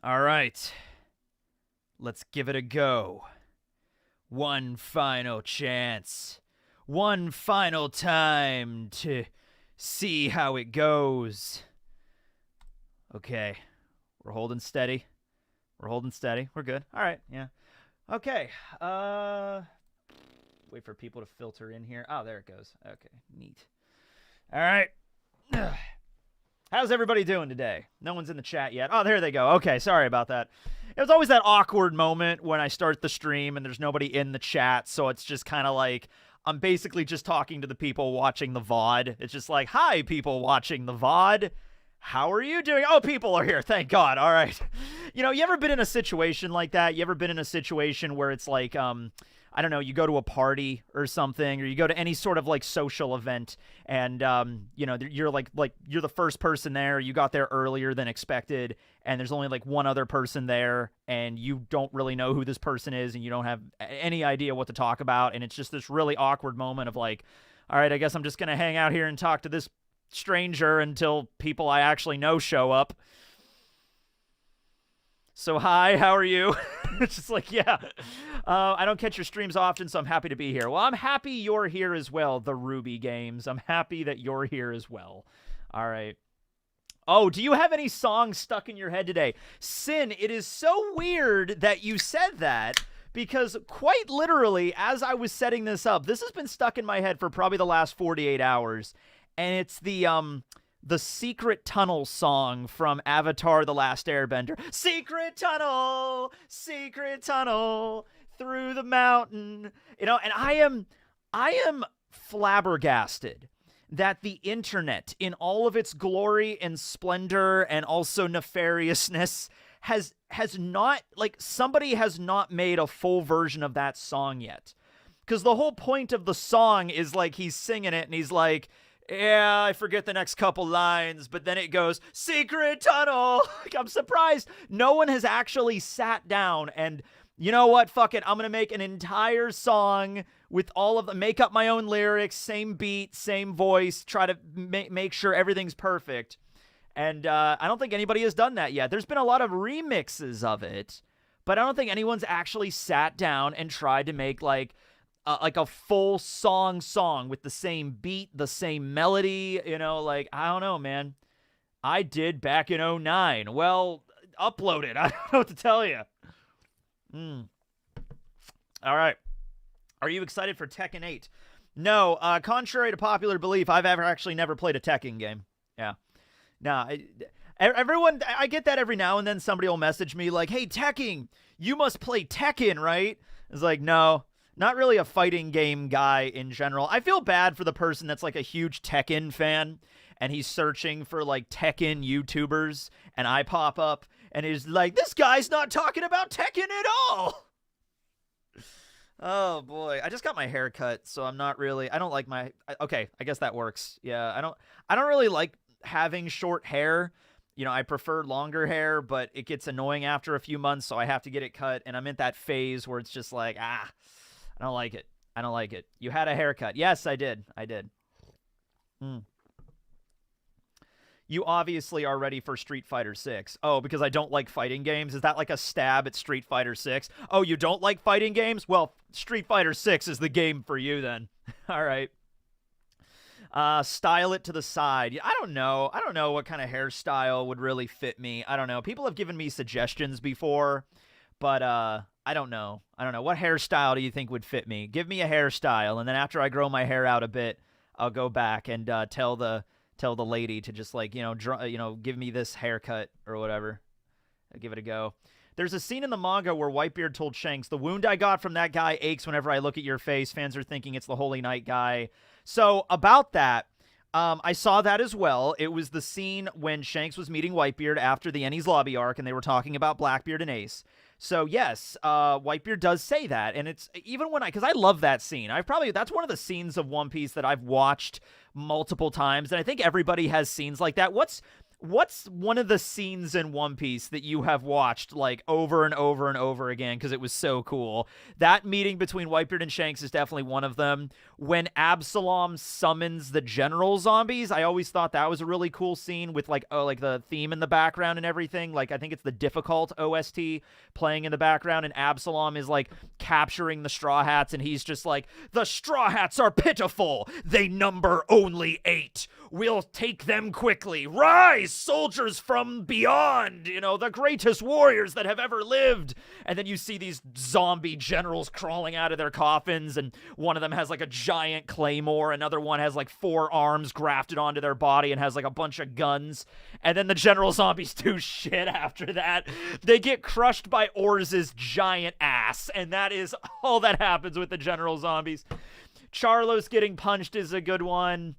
All right. Let's give it a go. One final chance. One final time to see how it goes. Okay. We're holding steady. We're holding steady. We're good. All right. Yeah. Okay. Wait for people to filter in here. Oh, there it goes. Okay. Neat. All right. How's everybody doing today? No one's in the chat yet. Oh, there they go. Okay, sorry about that. It was always that awkward moment when I start the stream and there's nobody in the chat, so it's just kind of like I'm basically just talking to the people watching the VOD. It's just like, hi, people watching the VOD. How are you doing? Oh, people are here. Thank God. All right. You know, you ever been in a situation like that? You ever been in a situation where it's like, I don't know, you go to a party or something, or you go to any sort of like social event, and you know, you're like you're the first person there. You got there earlier than expected, and there's only like one other person there, and you don't really know who this person is, and you don't have any idea what to talk about, and it's just this really awkward moment of like, all right, I guess I'm just gonna hang out here and talk to this stranger until people I actually know show up. So hi, how are you? It's just like, yeah. I don't catch your streams often, so I'm happy to be here. Well, I'm happy you're here as well, the Ruby Games. I'm happy that you're here as well. All right. Oh, do you have any songs stuck in your head today? Sin, it is so weird that you said that, because quite literally, as I was setting this up, this has been stuck in my head for probably the last 48 hours. And it's the Secret Tunnel song from Avatar: The Last Airbender. Secret tunnel through the mountain. You know, and I am flabbergasted that the internet, in all of its glory and splendor and also nefariousness, has not, like, somebody has not made a full version of that song yet. Because the whole point of the song is like he's singing it and he's like, yeah, I forget the next couple lines, but then it goes, secret tunnel. Like, I'm surprised no one has actually sat down and, you know what, fuck it, I'm going to make an entire song with all of them, make up my own lyrics, same beat, same voice, try to make sure everything's perfect. And I don't think anybody has done that yet. There's been a lot of remixes of it, but I don't think anyone's actually sat down and tried to make like a full song with the same beat, the same melody, you know, like, I don't know, man. I did back in '09. Well, upload it. I don't know what to tell you. All right. Are you excited for Tekken 8? No, contrary to popular belief, I've actually never played a Tekken game. Yeah. No, everyone, I get that every now and then somebody will message me like, hey, Tekken, you must play Tekken, right? It's like, no. Not really a fighting game guy in general. I feel bad for the person that's like a huge Tekken fan and he's searching for like Tekken YouTubers and I pop up and he's like, this guy's not talking about Tekken at all. Oh boy, I just got my hair cut, so I'm not really, I don't like my, okay, I guess that works. Yeah, I don't really like having short hair. You know, I prefer longer hair, but it gets annoying after a few months, so I have to get it cut, and I'm in that phase where it's just like, I don't like it. I don't like it. You had a haircut. Yes, I did. I did. You obviously are ready for Street Fighter 6. Oh, because I don't like fighting games? Is that like a stab at Street Fighter 6? Oh, you don't like fighting games? Well, Street Fighter 6 is the game for you then. All right. Style it to the side. I don't know. I don't know what kind of hairstyle would really fit me. I don't know. People have given me suggestions before, but I don't know. I don't know. What hairstyle do you think would fit me? Give me a hairstyle, and then after I grow my hair out a bit, I'll go back and tell the lady to just, like, give me this haircut or whatever. I'll give it a go. There's a scene in the manga where Whitebeard told Shanks, the wound I got from that guy aches whenever I look at your face. Fans are thinking it's the Holy Knight guy. So about that, I saw that as well. It was the scene when Shanks was meeting Whitebeard after the Enies Lobby arc, and they were talking about Blackbeard and Ace. So yes, Whitebeard does say that, and it's even when because I love that scene. That's one of the scenes of One Piece that I've watched multiple times, and I think everybody has scenes like that. What's What's one of the scenes in One Piece that you have watched like over and over and over again because it was so cool? That meeting between Whitebeard and Shanks is definitely one of them. When Absalom summons the general zombies, I always thought that was a really cool scene with like the theme in the background and everything. Like I think it's the difficult OST playing in the background, and Absalom is like capturing the Straw Hats, and he's just like, "The Straw Hats are pitiful. They number only 8. We'll take them quickly. Rise, soldiers from beyond, the greatest warriors that have ever lived." And then you see these zombie generals crawling out of their coffins, and one of them has like a giant claymore, another one has like 4 arms grafted onto their body and has like a bunch of guns. And then the general zombies do shit after that. They get crushed by Orz's giant ass, and that is all that happens with the general zombies. Charlos getting punched is a good one.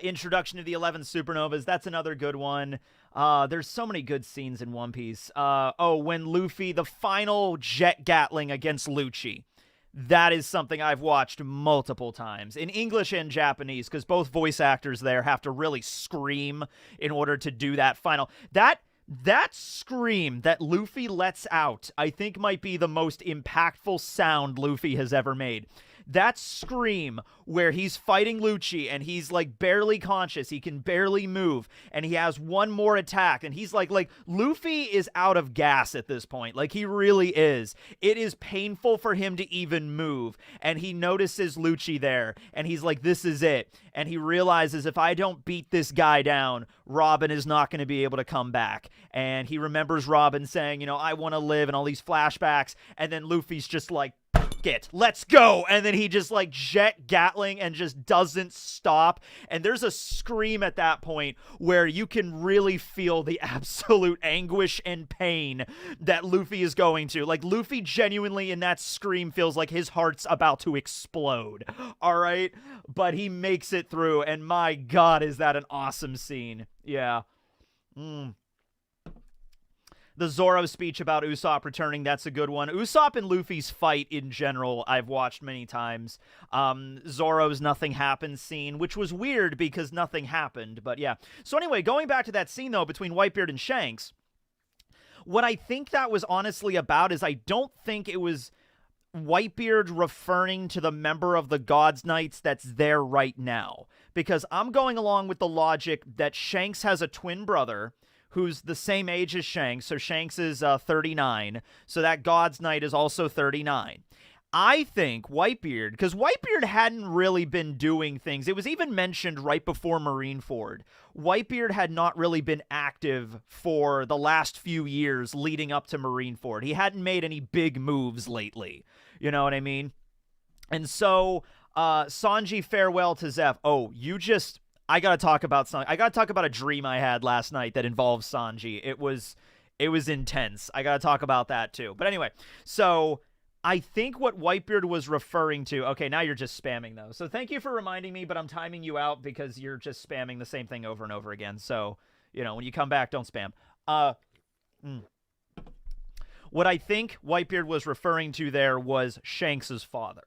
Introduction to the 11 supernovas, that's another good one. There's so many good scenes in One Piece. When Luffy, the final jet gatling against Lucci. That is something I've watched multiple times in English and Japanese, because both voice actors there have to really scream in order to do that final. That scream that Luffy lets out, I think might be the most impactful sound Luffy has ever made. That scream where he's fighting Lucci and he's like barely conscious, he can barely move, and he has one more attack, and he's like Luffy is out of gas at this point. Like he really is. It is painful for him to even move, and he notices Lucci there, and he's like, this is it. And he realizes, if I don't beat this guy down, Robin is not going to be able to come back. And he remembers Robin saying, I want to live, and all these flashbacks, and then Luffy's just like, let's go. And then he just like jet gatling and just doesn't stop. And there's a scream at that point where you can really feel the absolute anguish and pain that Luffy is going to. Like Luffy genuinely in that scream feels like his heart's about to explode. All right. But he makes it through. And my God, is that an awesome scene. Yeah. The Zoro speech about Usopp returning, that's a good one. Usopp and Luffy's fight in general, I've watched many times. Zoro's nothing happened scene, which was weird because nothing happened, but yeah. So anyway, going back to that scene, though, between Whitebeard and Shanks, what I think that was honestly about is I don't think it was Whitebeard referring to the member of the God's Knights that's there right now. Because I'm going along with the logic that Shanks has a twin brother who's the same age as Shanks, so Shanks is 39, so that God's Knight is also 39. I think Whitebeard, because Whitebeard hadn't really been doing things, it was even mentioned right before Marineford, Whitebeard had not really been active for the last few years leading up to Marineford. He hadn't made any big moves lately, you know what I mean? And so, Sanji farewell to Zeph. I gotta talk about Sanji. I gotta talk about a dream I had last night that involves Sanji. It was intense. I gotta talk about that too. But anyway, so I think what Whitebeard was referring to. Okay, now you're just spamming though. So thank you for reminding me, but I'm timing you out because you're just spamming the same thing over and over again. So when you come back, don't spam. What I think Whitebeard was referring to there was Shanks's father,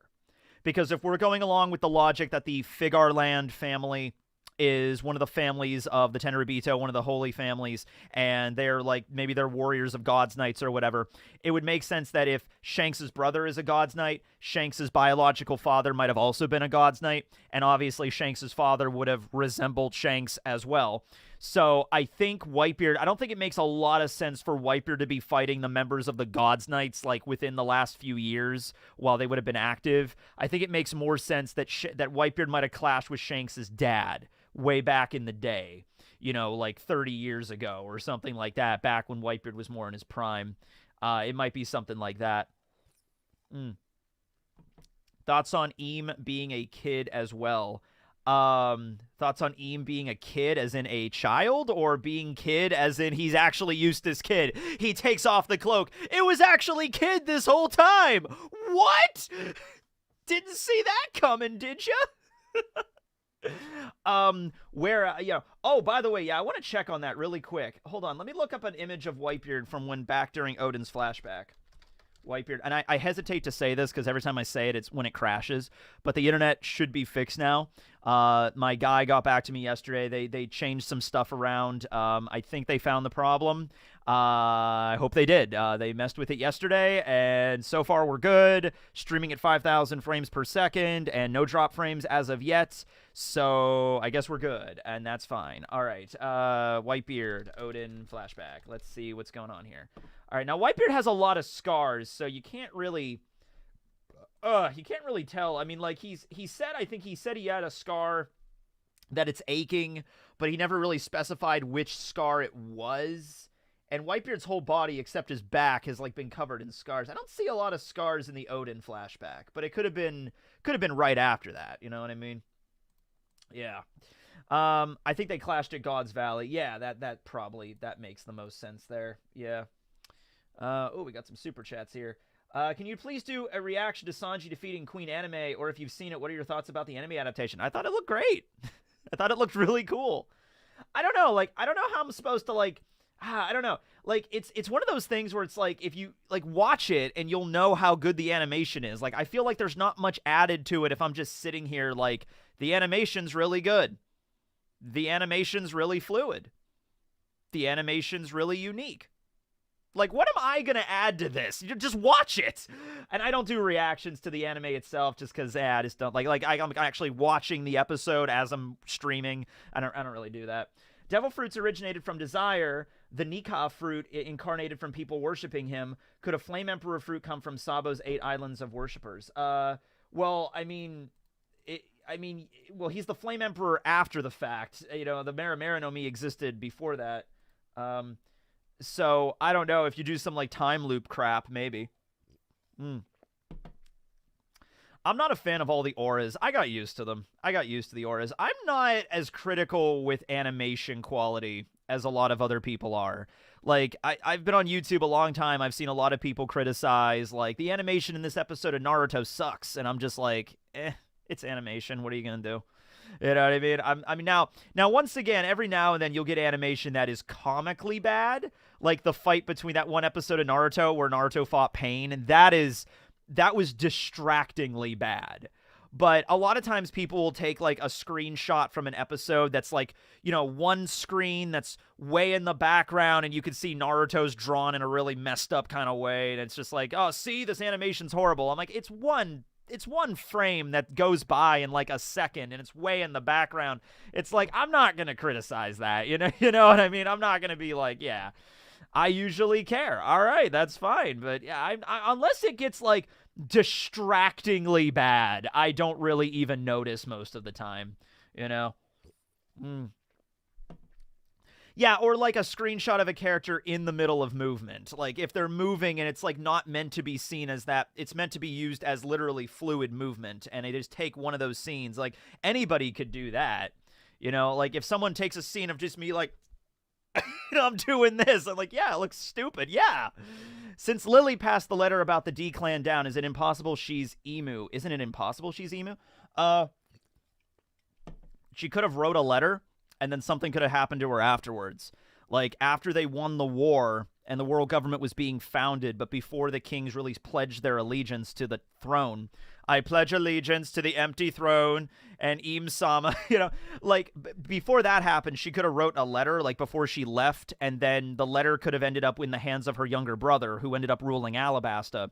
because if we're going along with the logic that the Figarland family is one of the families of the Tenryubito, one of the holy families, and they're like, maybe they're warriors of God's Knights or whatever, it would make sense that if Shanks's brother is a God's Knight, Shanks's biological father might have also been a God's Knight, and obviously Shanks's father would have resembled Shanks as well. So I think Whitebeard, I don't think it makes a lot of sense for Whitebeard to be fighting the members of the God's Knights like within the last few years while they would have been active. I think it makes more sense that that Whitebeard might have clashed with Shanks's dad way back in the day, like 30 years ago or something like that, back when Whitebeard was more in his prime. It might be something like that. Thoughts on Eam being a kid as well. Thoughts on Eam being a kid as in a child, or being kid as in he's actually Eustace Kid? He takes off the cloak. It was actually Kid this whole time. What? Didn't see that coming, did you? Oh, by the way, I want to check on that really quick. Hold on, let me look up an image of Whitebeard from when back during Odin's flashback. Whitebeard, and I hesitate to say this because every time I say it, it's when it crashes, but the internet should be fixed now. My guy got back to me yesterday. They changed some stuff around. I think they found the problem. I hope they did. They messed with it yesterday, and so far we're good. Streaming at 5,000 frames per second, and no drop frames as of yet. So I guess we're good, and that's fine. All right. Whitebeard, Odin, flashback. Let's see what's going on here. All right. Now Whitebeard has a lot of scars, so you can't really tell. I mean, like he said, I think he said he had a scar that it's aching, but he never really specified which scar it was. And Whitebeard's whole body, except his back, has like been covered in scars. I don't see a lot of scars in the Odin flashback, but it could have been right after that. You know what I mean? Yeah. I think they clashed at God's Valley. Yeah, that probably makes the most sense there. Yeah. We got some super chats here. Can you please do a reaction to Sanji defeating Queen Anime, or if you've seen it, what are your thoughts about the anime adaptation? I thought it looked great. I thought it looked really cool. I don't know, like, I don't know how I'm supposed to, like, I don't know. Like, it's one of those things where it's like, if you, like, watch it and you'll know how good the animation is. Like, I feel like there's not much added to it if I'm just sitting here, like, the animation's really good. The animation's really fluid. The animation's really unique. Like, what am I going to add to this? You just watch it. And I don't do reactions to the anime itself just because, I just don't, like, I'm actually watching the episode as I'm streaming. I don't really do that. Devil fruits originated from desire. The Nika fruit incarnated from people worshiping him. Could a Flame Emperor fruit come from Sabo's 8 islands of worshippers? Well, I mean, he's the Flame Emperor after the fact. You know, the Marimara no Mi existed before that. So I don't know, if you do some like time loop crap, maybe. I'm not a fan of all the auras. I got used to them. I got used to the auras. I'm not as critical with animation quality as a lot of other people are. Like, I've been on YouTube a long time. I've seen a lot of people criticize, like, the animation in this episode of Naruto sucks. And I'm just like, it's animation. What are you going to do? You know what I mean? I mean, now, once again, every now and then you'll get animation that is comically bad. Like the fight between that one episode of Naruto where Naruto fought Pain. And that was distractingly bad. But a lot of times people will take like a screenshot from an episode that's like, you know, one screen that's way in the background and you can see Naruto's drawn in a really messed up kind of way. And it's just like, oh, see, this animation's horrible. I'm like, it's one frame that goes by in like a second and it's way in the background. It's like, I'm not going to criticize that. You know what I mean? I'm not going to be like, yeah, I usually care. All right, that's fine. But yeah, I unless it gets like distractingly bad, I don't really even notice most of the time, you know? Yeah, or like a screenshot of a character in the middle of movement. Like if they're moving and it's like not meant to be seen as that, it's meant to be used as literally fluid movement, and they just take one of those scenes. Like anybody could do that, you know? Like if someone takes a scene of just me like, you know, I'm doing this, I'm like, yeah, it looks stupid. Yeah. Since Lily passed the letter about the D-Clan down, is it impossible she's Emu? Isn't it impossible she's Emu? She could have wrote a letter, and then something could have happened to her afterwards. Like, after they won the war, and the world government was being founded, but before the kings really pledged their allegiance to the throne, I pledge allegiance to the empty throne and Im-sama, you know, like before that happened, she could have wrote a letter like before she left, and then the letter could have ended up in the hands of her younger brother who ended up ruling Alabasta.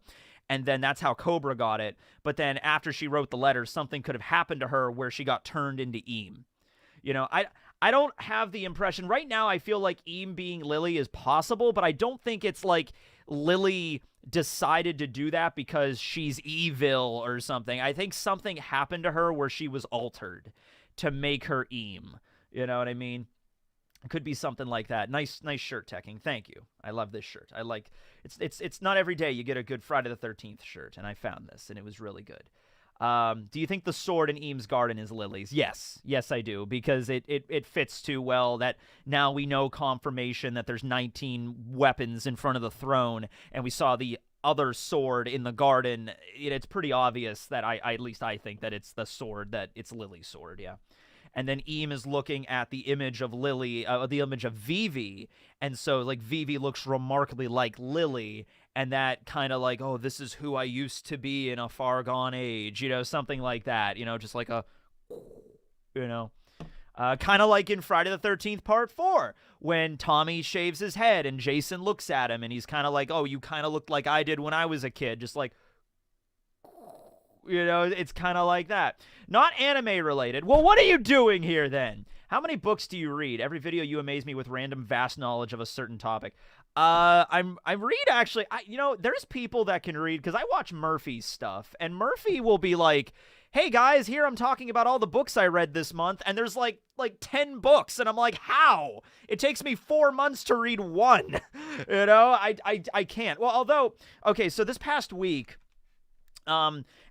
And then that's how Cobra got it. But then after she wrote the letter, something could have happened to her where she got turned into Im. You know, I don't have the impression right now. I feel like Im being Lily is possible, but I don't think it's like Lily decided to do that because she's evil or something. I think something happened to her where she was altered to make her Im. You know what I mean? It could be something like that. Nice shirt, Tekking. Thank you. I love this shirt. I like it's not every day you get a good Friday the 13th shirt, and I found this and it was really good. Do you think the sword in Eames' garden is Lily's? Yes, I do, because it fits too well that now we know confirmation that there's 19 weapons in front of the throne, and we saw the other sword in the garden. It's pretty obvious that at least I think that it's the sword, that it's Lily's sword, yeah. And then Eam is looking at the image of Lily, the image of Vivi, and so like Vivi looks remarkably like Lily, and that kind of like, oh, this is who I used to be in a far gone age, you know, something like that, you know, just like a you know. Kind of like in Friday the 13th Part 4, when Tommy shaves his head and Jason looks at him and he's kind of like, oh, you kind of looked like I did when I was a kid. Just like, it's kind of like that. Not anime related. Well, what are you doing here then? How many books do you read? Every video you amaze me with random vast knowledge of a certain topic. I read actually. There's people that can read because I watch Murphy's stuff, and Murphy will be like, "Hey guys, here I'm talking about all the books I read this month, and there's like 10 books," and I'm like, "How? It takes me 4 months to read one." I can't. Well, although, okay, so this past week,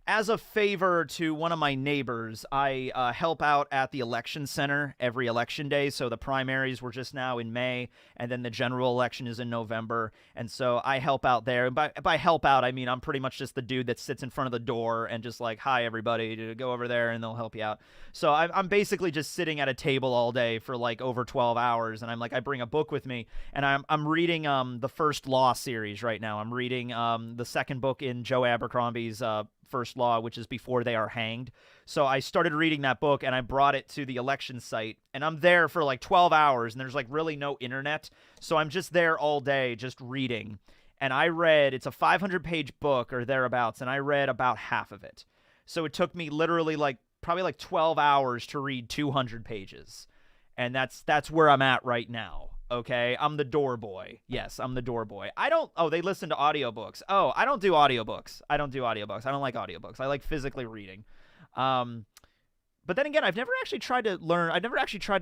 as a favor to one of my neighbors, I help out at the election center every election day. So the primaries were just now in May, and then the general election is in November. And so I help out there. And by help out, I mean I'm pretty much just the dude that sits in front of the door and just like, "Hi, everybody, go over there," and they'll help you out. So I'm basically just sitting at a table all day for like over 12 hours. And I'm like, I bring a book with me, and I'm reading the First Law series right now. I'm reading the second book in Joe Abercrombie's First Law, which is Before They Are Hanged. So I started reading that book, and I brought it to the election site, and I'm there for like 12 hours, and there's like really no internet. So I'm just there all day just reading. And it's a 500-page book or thereabouts, and I read about half of it. So it took me literally probably 12 hours to read 200 pages. And that's where I'm at right now. Okay, I'm the door boy. Yes, I'm the door boy. They listen to audiobooks. Oh, I don't do audiobooks. I don't like audiobooks. I like physically reading. But then again, I've never actually tried to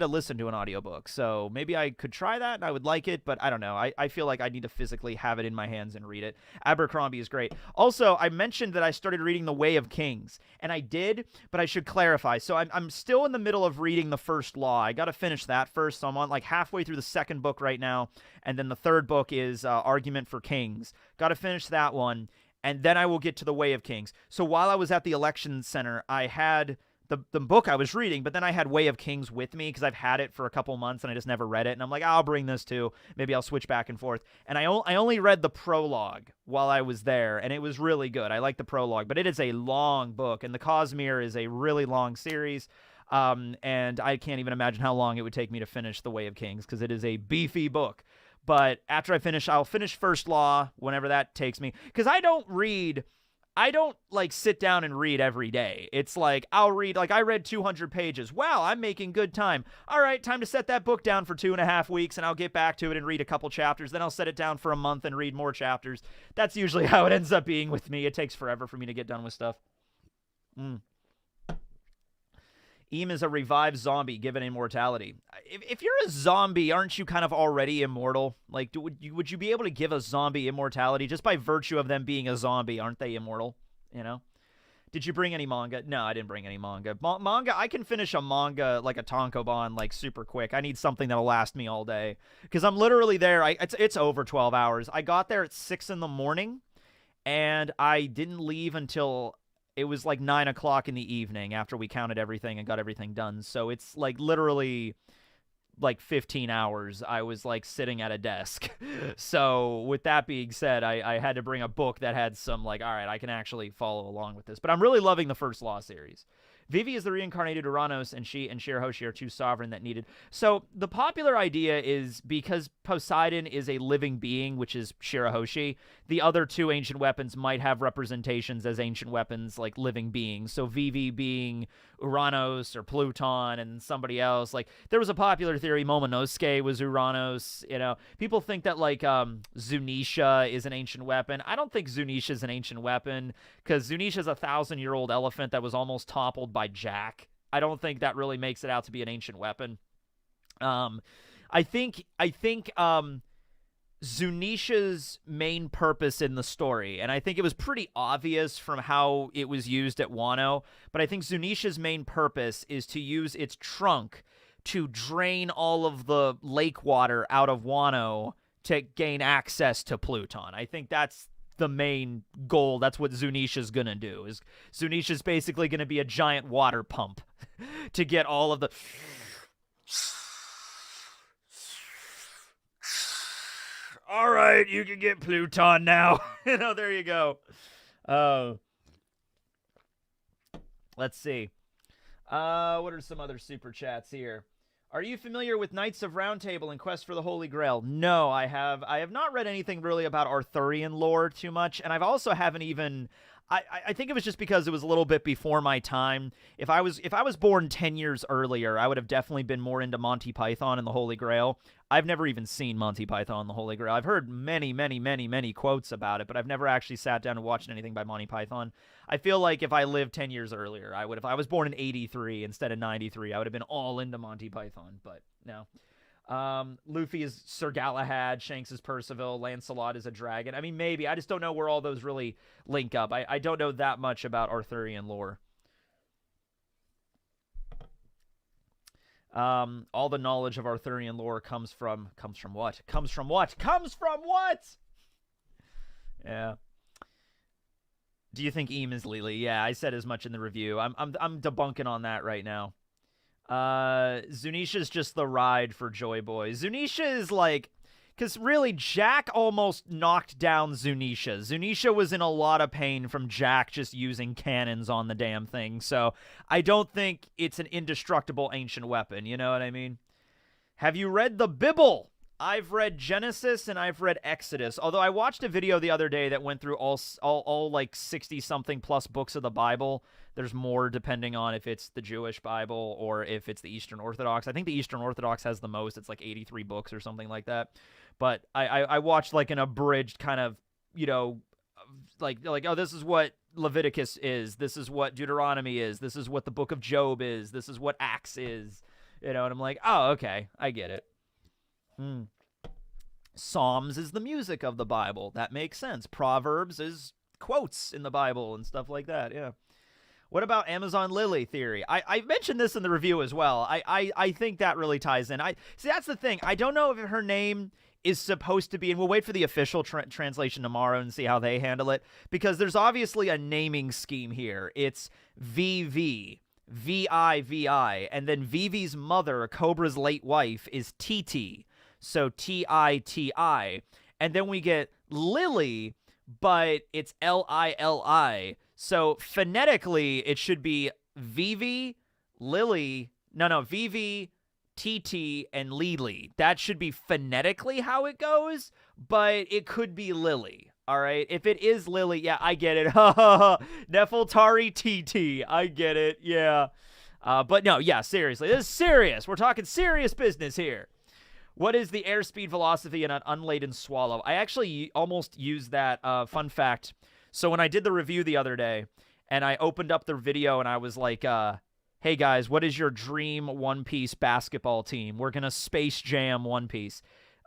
listen to an audiobook. So maybe I could try that and I would like it, but I don't know. I feel like I need to physically have it in my hands and read it. Abercrombie is great. Also, I mentioned that I started reading The Way of Kings, and I did, but I should clarify. So I'm still in the middle of reading The First Law. I got to finish that first. So I'm on like halfway through the second book right now, and then the third book is Argument for Kings. Got to finish that one, and then I will get to The Way of Kings. So while I was at the election center, I had the book I was reading, but then I had Way of Kings with me because I've had it for a couple months and I just never read it. And I'm like, I'll bring this too. Maybe I'll switch back and forth. And I only read the prologue while I was there, and it was really good. I like the prologue, but it is a long book, and the Cosmere is a really long series. And I can't even imagine how long it would take me to finish The Way of Kings because it is a beefy book. But after I'll finish First Law whenever that takes me, because I don't like sit down and read every day. It's like I'll read, like I read 200 pages. Wow, I'm making good time. All right, time to set that book down for 2.5 weeks, and I'll get back to it and read a couple chapters. Then I'll set it down for a month and read more chapters. That's usually how it ends up being with me. It takes forever for me to get done with stuff. Eam is a revived zombie given immortality. If you're a zombie, aren't you kind of already immortal? Like, would you be able to give a zombie immortality just by virtue of them being a zombie? Aren't they immortal? Did you bring any manga? No, I didn't bring any manga. Manga, I can finish a manga like a tankobon like super quick. I need something that'll last me all day because I'm literally there. It's over 12 hours. I got there at 6 in the morning, and I didn't leave until it was like 9 o'clock in the evening after we counted everything and got everything done. So it's like literally like 15 hours I was like sitting at a desk. So with that being said, I had to bring a book that had some like, all right, I can actually follow along with this. But I'm really loving the First Law series. Vivi is the reincarnated Uranus, and she and Shirahoshi are too sovereign that needed. So the popular idea is because Poseidon is a living being, which is Shirahoshi, the other two ancient weapons might have representations as ancient weapons, like living beings. So Vivi being Uranus or Pluton and somebody else. Like, there was a popular theory Momonosuke was Uranus. People think that like Zunisha is an ancient weapon. I don't think Zunisha is an ancient weapon because Zunisha is a 1,000-year-old elephant that was almost toppled by Jack. I don't think that really makes it out to be an ancient weapon. I think Zunisha's main purpose in the story, and I think it was pretty obvious from how it was used at Wano, but I think Zunisha's main purpose is to use its trunk to drain all of the lake water out of Wano to gain access to Pluton. I think that's the main goal. That's what Zunisha's gonna do. Is Zunisha's basically gonna be a giant water pump to get all of the all right, you can get Pluton now. There you go. Let's see. What are some other super chats here? Are you familiar with Knights of Round Table and Quest for the Holy Grail? No, I have not read anything really about Arthurian lore too much, and I've also haven't even. I think it was just because it was a little bit before my time. If I was born 10 years earlier, I would have definitely been more into Monty Python and the Holy Grail. I've never even seen Monty Python and the Holy Grail. I've heard many, many, many, many quotes about it, but I've never actually sat down and watched anything by Monty Python. I feel like if I lived 10 years earlier, I would. If I was born in 83 instead of 93, I would have been all into Monty Python, but no. Luffy is Sir Galahad, Shanks is Percival, Lancelot is a dragon. I mean, maybe. I just don't know where all those really link up. I don't know that much about Arthurian lore. All the knowledge of Arthurian lore comes from what? Comes from what? Comes from what? Yeah. Do you think Eam is Lily? Yeah, I said as much in the review. I'm debunking on that right now. Zunisha's just the ride for Joy Boy. Zunisha is like, because really Jack almost knocked down Zunisha. Zunisha was in a lot of pain from Jack just using cannons on the damn thing. So I don't think it's an indestructible ancient weapon. You know what I mean? Have you read the Bible? I've read Genesis and I've read Exodus. Although I watched a video the other day that went through all like 60-something plus books of the Bible. There's more depending on if it's the Jewish Bible or if it's the Eastern Orthodox. I think the Eastern Orthodox has the most. It's like 83 books or something like that. But I watched like an abridged kind of, like, oh, this is what Leviticus is. This is what Deuteronomy is. This is what the book of Job is. This is what Acts is. And I'm like, oh, okay, I get it. Psalms is the music of the Bible. That makes sense. Proverbs is quotes in the Bible and stuff like that. Yeah. What about Amazon Lily theory? I mentioned this in the review as well. I think that really ties in. See, that's the thing. I don't know if her name is supposed to be, and we'll wait for the official translation tomorrow and see how they handle it, because there's obviously a naming scheme here. It's VV, VIVI, and then Vivi's mother, Cobra's late wife, is TT. So TITI. And then we get Lily, but it's LILI. So phonetically, it should be Vivi, Lily, Vivi, TT, and Lily. That should be phonetically how it goes, but it could be Lily. All right? If it is Lily, yeah, I get it. Nefeltari TT. I get it. Yeah. But no, yeah, seriously. This is serious. We're talking serious business here. What is the airspeed velocity in an unladen swallow? I actually almost used that fun fact. So when I did the review the other day, and I opened up the video and I was like, hey guys, what is your dream One Piece basketball team? We're going to Space Jam One Piece.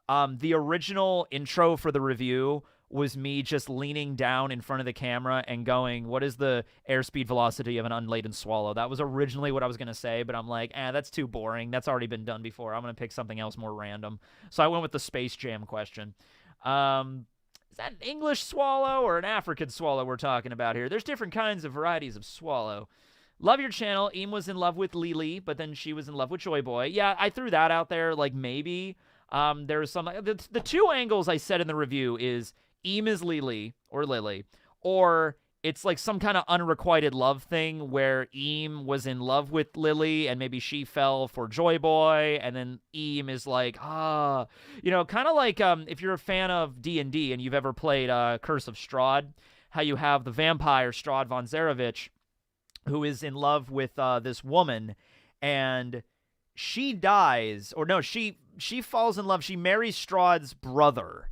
The original intro for the review was me just leaning down in front of the camera and going, what is the airspeed velocity of an unladen swallow? That was originally what I was going to say, but I'm like, that's too boring. That's already been done before. I'm going to pick something else more random. So I went with the Space Jam question. Is that an English swallow or an African swallow we're talking about here? There's different kinds of varieties of swallow. Love your channel. Eam was in love with Lily, but then she was in love with Joy Boy. Yeah, I threw that out there, like maybe. There's some... The two angles I said in the review is Eam is Lily, or it's like some kind of unrequited love thing where Eam was in love with Lily and maybe she fell for Joy Boy, and then Eam is like, kind of like if you're a fan of D&D and you've ever played Curse of Strahd, how you have the vampire Strahd von Zarovich who is in love with this woman, and she dies, or no, she falls in love, she marries Strahd's brother.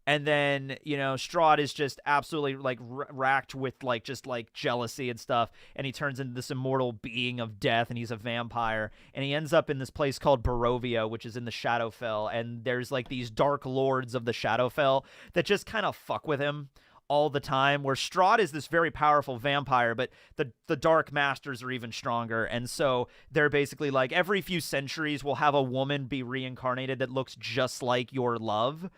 And then, Strahd is just absolutely, like, racked with, like, just, like, jealousy and stuff. And he turns into this immortal being of death, and he's a vampire. And he ends up in this place called Barovia, which is in the Shadowfell. And there's, like, these dark lords of the Shadowfell that just kind of fuck with him all the time. Where Strahd is this very powerful vampire, but the Dark Masters are even stronger. And so they're basically, like, every few centuries we'll have a woman be reincarnated that looks just like your love.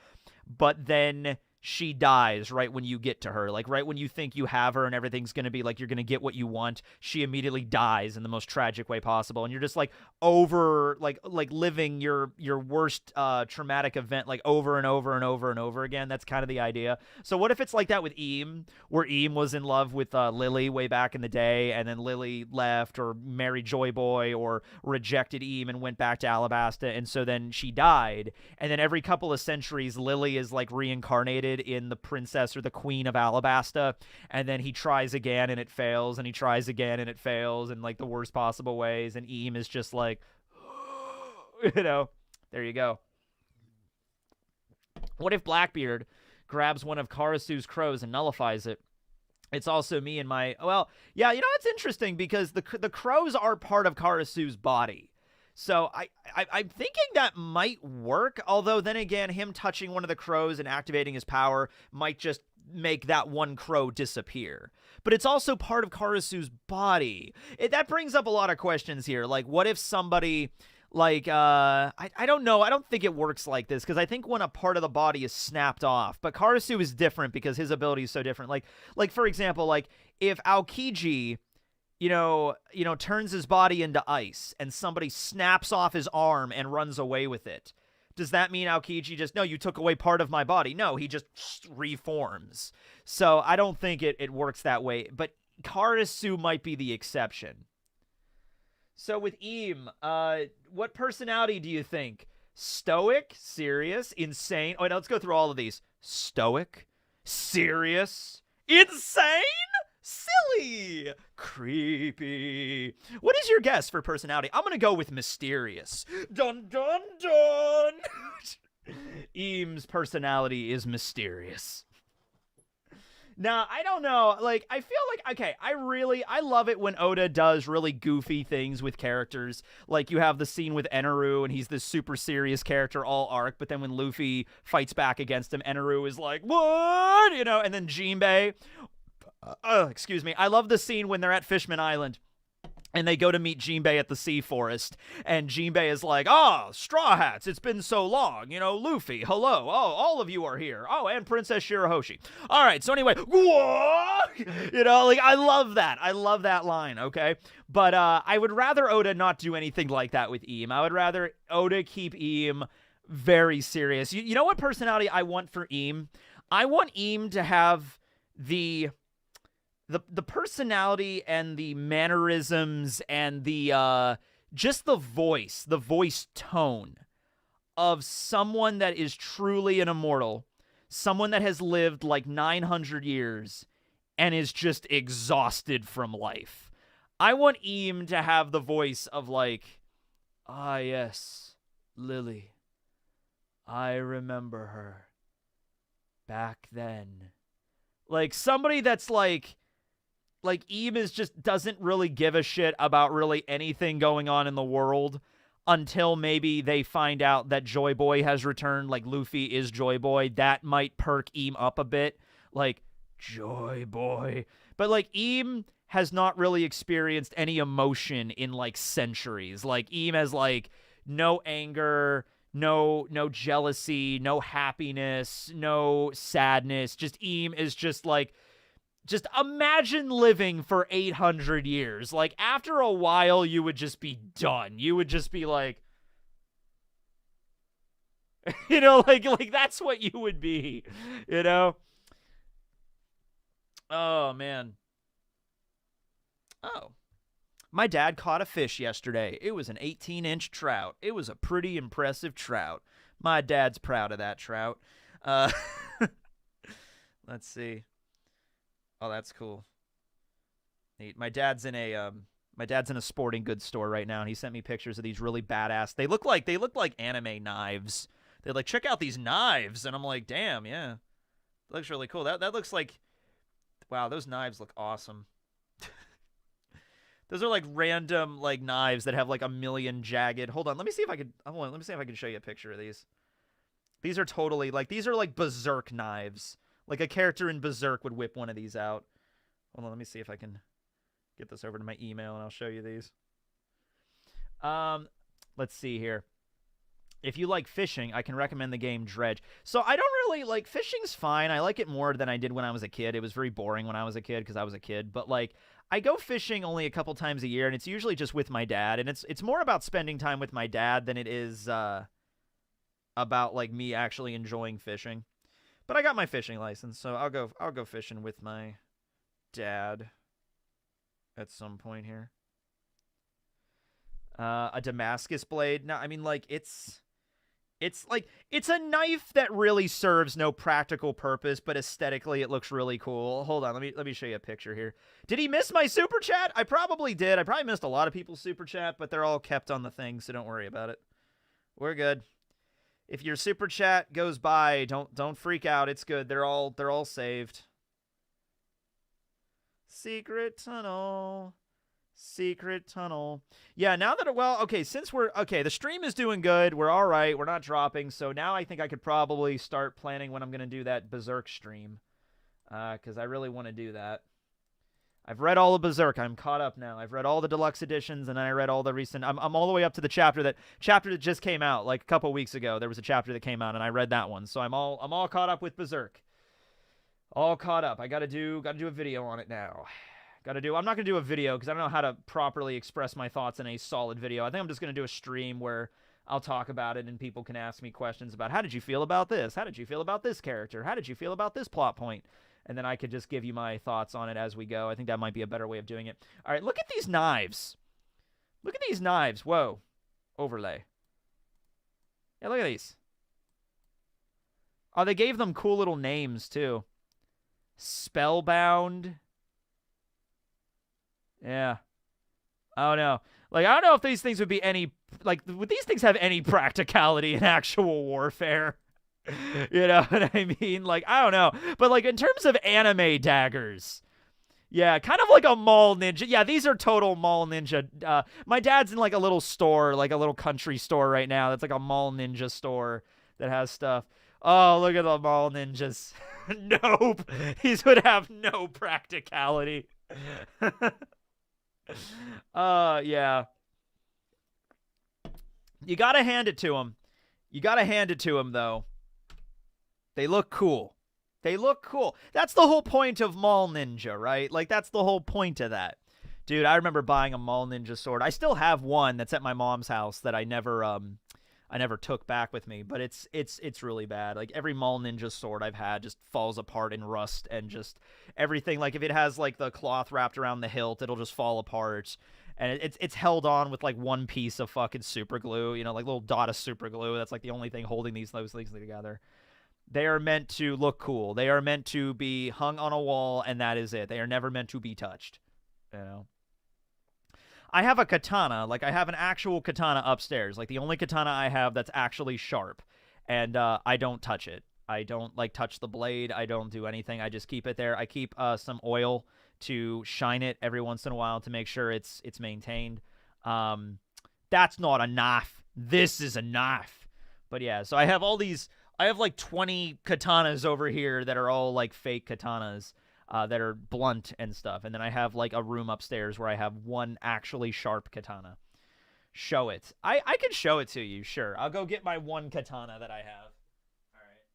But then she dies right when you get to her. Like right when you think you have her and everything's going to be like you're going to get what you want, she immediately dies in the most tragic way possible. And you're just like over like living your worst traumatic event like over and over and over and over again. That's kind of the idea. So what if it's like that with Eam, where Eam was in love with Lily way back in the day, and then Lily left or married Joy Boy or rejected Eam and went back to Alabasta, and so then she died, and then every couple of centuries Lily is like reincarnated in the princess or the queen of Alabasta, and then he tries again and it fails, and he tries again and it fails in like the worst possible ways, and Eam is just like there you go. What if Blackbeard grabs one of Karasu's crows and nullifies it? It's also me and my... Well, yeah, it's interesting because the crows are part of Karasu's body. So I'm thinking that might work, although then again, him touching one of the crows and activating his power might just make that one crow disappear. But it's also part of Karasu's body. That brings up a lot of questions here. Like, what if somebody... Like, I don't know. I don't think it works like this, because I think when a part of the body is snapped off, but Karasu is different because his ability is so different. Like for example, like if Aokiji, turns his body into ice and somebody snaps off his arm and runs away with it, does that mean Aokiji just, no, you took away part of my body? No, he just reforms. So I don't think it works that way, but Karasu might be the exception. So with Eam, what personality do you think? Stoic, serious, insane. Oh, now let's go through all of these. Stoic, serious, insane, silly, creepy. What is your guess for personality? I'm going to go with mysterious. Dun, dun, dun. Eam's personality is mysterious. Now, I don't know, like, I feel like, okay, I love it when Oda does really goofy things with characters. Like, you have the scene with Eneru, and he's this super serious character all arc, but then when Luffy fights back against him, Eneru is like, what? And then Jinbei, excuse me, I love the scene when they're at Fishman Island, and they go to meet Jinbei at the Sea Forest, and Jinbei is like, Straw Hats, it's been so long, Luffy, hello, all of you are here, and Princess Shirahoshi. All right, so anyway, I love that line, okay? But I would rather Oda not do anything like that with Eam. I would rather Oda keep Eam very serious. You know what personality I want for Eam? I want Eam to have the personality and the mannerisms and the just the voice tone of someone that is truly an immortal, someone that has lived like 900 years and is just exhausted from life. I want Eam to have the voice of like, yes, Lily, I remember her back then. Like somebody that's like Eam just doesn't really give a shit about really anything going on in the world until maybe they find out that Joy Boy has returned, like Luffy is Joy Boy. That might perk Eam up a bit, like, Joy Boy. But, like, Eam has not really experienced any emotion in, like, centuries. Like, Eam has, like, no anger, no jealousy, no happiness, no sadness. Just Eam is just, like... Just imagine living for 800 years. Like, after a while, you would just be done. You would just be like... like that's what you would be. Oh, man. Oh. My dad caught a fish yesterday. It was an 18-inch trout. It was a pretty impressive trout. My dad's proud of that trout. Let's see. Oh, that's cool. Neat. My dad's in a sporting goods store right now, and he sent me pictures of these really badass. They look like anime knives. They're like, check out these knives, and I'm like, damn, yeah, that looks really cool. That looks like, wow, those knives look awesome. Those are like random like knives that have like a million jagged. Hold on, let me see if I can show you a picture of these. These are totally like Berserk knives. Like a character in Berserk would whip one of these out. Hold on, let me see if I can get this over to my email and I'll show you these. Let's see here. if you like fishing, I can recommend the game Dredge. So I don't really like fishing's fine. I like it more than I did when I was a kid. It was very boring when I was a kid because I was a kid. But like I go fishing only a couple times a year, and it's usually just with my dad. And it's more about spending time with my dad than it is about like me actually enjoying fishing. But I got my fishing license, so I'll go fishing with my dad at some point here. A Damascus blade. No, I mean like it's like it's a knife that really serves no practical purpose, but aesthetically it looks really cool. Hold on, let me show you a picture here. Did he miss my super chat? I probably did. I probably missed a lot of people's super chat, but they're all kept on the thing, so don't worry about it. We're good. If your super chat goes by, don't freak out. It's good. They're all saved. Secret tunnel. Secret tunnel. Yeah, now that, well, okay, since we're, okay, the stream is doing good. We're all right. We're not dropping. So now I think I could probably start planning when I'm going to do that Berserk stream. Because I really want to do that. I've read all of Berserk. I'm caught up now. I've read all the deluxe editions, and then I read all the recent, I'm all the way up to the chapter that just came out like a couple weeks ago. There was a chapter that came out, and I read that one. So I'm all caught up with Berserk. All caught up. I gotta do a video on it now. I'm not going to do a video because I don't know how to properly express my thoughts in a solid video. I think I'm just going to do a stream where I'll talk about it and people can ask me questions about how did you feel about this? How did you feel about this character? How did you feel about this plot point? And then I could just give you my thoughts on it as we go. I think that might be a better way of doing it. All right, look at these knives. Look at these knives. Whoa. Overlay. Yeah, look at these. Oh, they gave them cool little names, too. Spellbound. Yeah. I don't know. Like, I don't know if these things would be any, like, would these things have any practicality in actual warfare? You know what I mean? Like, I don't know. But, like, in terms of anime daggers, yeah, kind of like a mall ninja. Yeah, these are total mall ninja. My dad's in, like, a little store, like a little country store right now. That's like a mall ninja store that has stuff. Oh, look at the mall ninjas. Nope. These would have no practicality. Yeah. You gotta hand it to him. You gotta hand it to him, though. They look cool. They look cool. That's the whole point of Mall Ninja, right? Like, that's the whole point of that. Dude, I remember buying a Mall Ninja sword. I still have one that's at my mom's house that I never took back with me, but it's really bad. Like, every Mall Ninja sword I've had just falls apart in rust and just everything. Like, if it has like the cloth wrapped around the hilt, it'll just fall apart. And it's held on with like one piece of fucking super glue, you know, like little dot of super glue. That's like the only thing holding those things together. They are meant to look cool. They are meant to be hung on a wall, and that is it. They are never meant to be touched, you know. I have a katana, like I have an actual katana upstairs, like the only katana I have that's actually sharp, and I don't touch it. I don't like touch the blade. I don't do anything. I just keep it there. I keep some oil to shine it every once in a while to make sure it's maintained. That's not a knife. This is a knife. But yeah, so I have all these. I have like 20 katanas over here that are all like fake katanas. That are blunt and stuff. And then I have like a room upstairs where I have one actually sharp katana. Show it. I can show it to you, sure. I'll go get my one katana that I have. All right.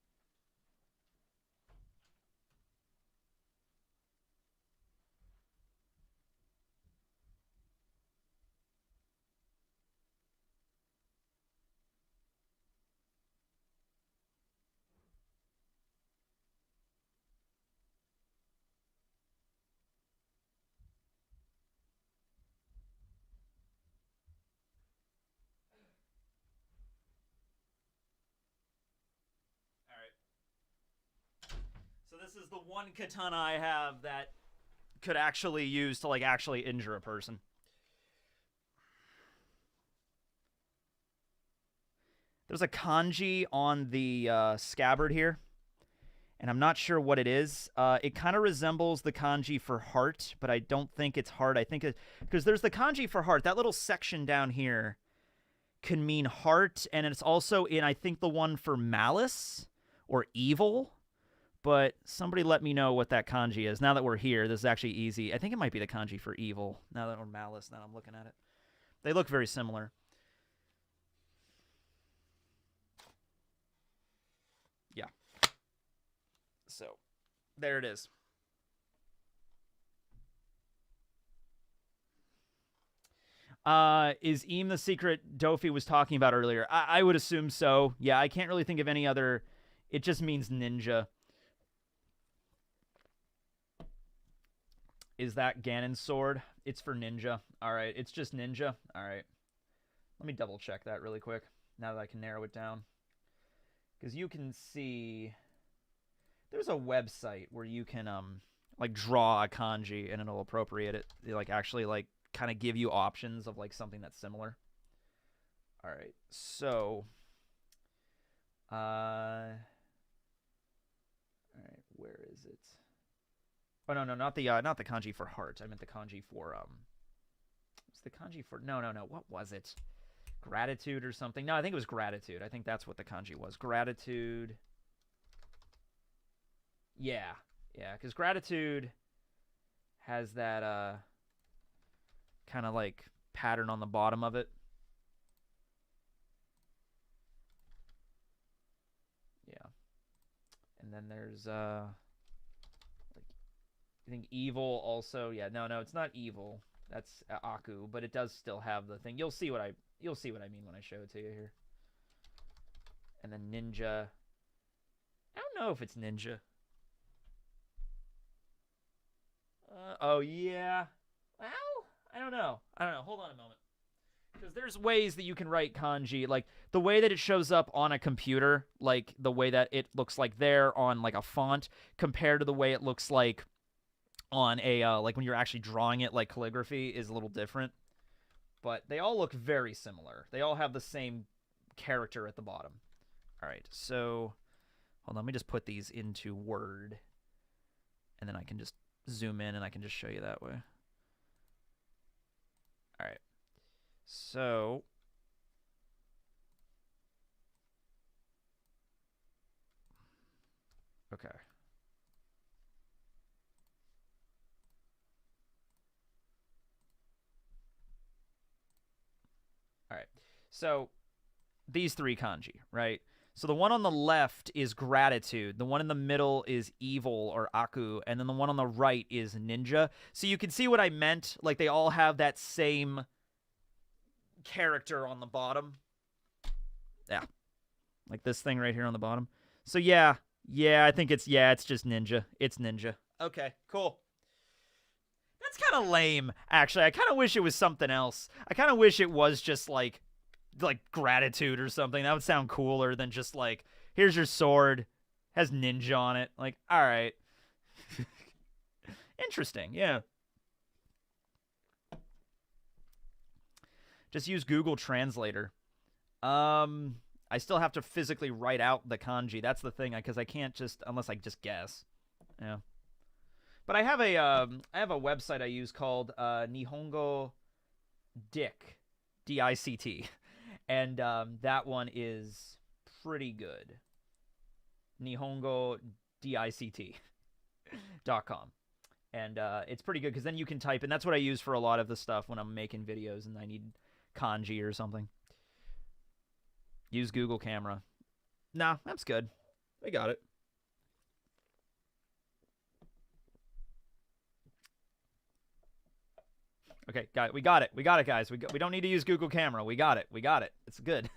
All right. So this is the one katana I have that could actually use to like actually injure a person. There's a kanji on the scabbard here, and I'm not sure what it is. It kind of resembles the kanji for heart, but I don't think it's heart. I think because there's the kanji for heart. That little section down here can mean heart, and it's also in, I think, the one for malice or evil. But somebody let me know what that kanji is. Now that we're here, this is actually easy. I think it might be the kanji for evil, now that we're malice, now I'm looking at it. They look very similar. So, there it is. Is Eam the secret Dofi was talking about earlier? I would assume so. Yeah, I can't really think of any other. It just means ninja. Is that Ganon's sword? It's for ninja. All right, it's just ninja. All right. Let me double check that really quick now that I can narrow it down. Because you can see there's a website where you can like draw a kanji and it'll appropriate it. They like actually like kind of give you options of like something that's similar. All right. So all right, where is it? Oh no, not the kanji for heart. I meant the kanji for what's the kanji for? No. What was it? Gratitude or something? No, I think it was gratitude. I think that's what the kanji was. Gratitude. Yeah, because gratitude has that kind of like pattern on the bottom of it. Yeah, and then there's like I think evil also. Yeah, no, it's not evil. That's Aku, but it does still have the thing. You'll see what I mean when I show it to you here. And then ninja. I don't know if it's ninja. Oh yeah. Well, I don't know. Hold on a moment. Because there's ways that you can write kanji, like the way that it shows up on a computer, like the way that it looks like there on like a font, compared to the way it looks like on a like when you're actually drawing it, like calligraphy, is a little different. But they all look very similar. They all have the same character at the bottom. All right, so hold on, let me just put these into Word, and then I can just zoom in and I can just show you that way. All right, so okay. All right, so these three kanji, right? So the one on the left is gratitude, the one in the middle is evil or Aku, and then the one on the right is ninja. So you can see what I meant, like they all have that same character on the bottom. Yeah, like this thing right here on the bottom. So yeah, I think it's just ninja. It's ninja. Okay, cool. That's kind of lame, actually. I kind of wish it was something else. I kind of wish it was just like gratitude or something. That would sound cooler than just like, here's your sword, has ninja on it. Like, all right. Interesting, yeah. Just use Google Translator. I still have to physically write out the kanji. That's the thing, because I can't just, unless I just guess. Yeah. But I have a website I use called Nihongo Dict, D-I-C-T, and that one is pretty good. Nihongo Dict.com, and it's pretty good because then you can type, and that's what I use for a lot of the stuff when I'm making videos and I need kanji or something. Use Google Camera. Nah, that's good. I got it. Okay, got it. We got it. We got it, guys. We don't need to use Google Camera. We got it. We got it. It's good.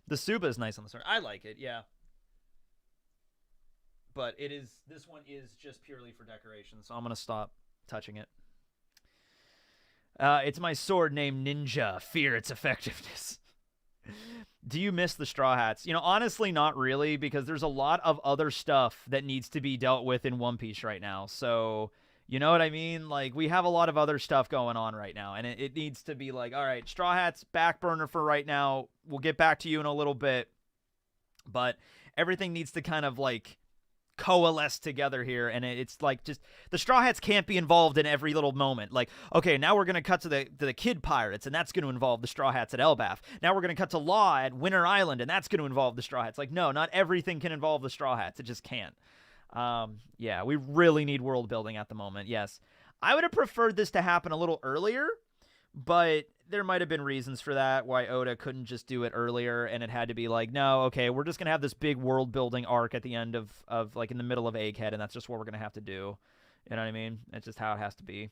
The Suba is nice on the sword. I like it, yeah. But this one is just purely for decoration, so I'm going to stop touching it. It's my sword named Ninja. Fear its effectiveness. Do you miss the Straw Hats? You know, honestly, not really, because there's a lot of other stuff that needs to be dealt with in One Piece right now. So, you know what I mean? Like, we have a lot of other stuff going on right now, and it needs to be like, all right, Straw Hats, back burner for right now. We'll get back to you in a little bit. But everything needs to kind of, like, coalesce together here, and it's like, just the Straw Hats can't be involved in every little moment. Like, okay, now we're gonna cut to the Kid Pirates, and that's gonna involve the Straw Hats at Elbaf. Now we're gonna cut to Law at Winter Island, and that's gonna involve the Straw Hats. Like, no, not everything can involve the Straw Hats. It just can't. Yeah, we really need world building at the moment. Yes, I would have preferred this to happen a little earlier, but there might have been reasons for that, why Oda couldn't just do it earlier, and it had to be like, no, okay, we're just gonna have this big world building arc at the end of like in the middle of Egghead, and that's just what we're gonna have to do. You know what I mean? It's just how it has to be.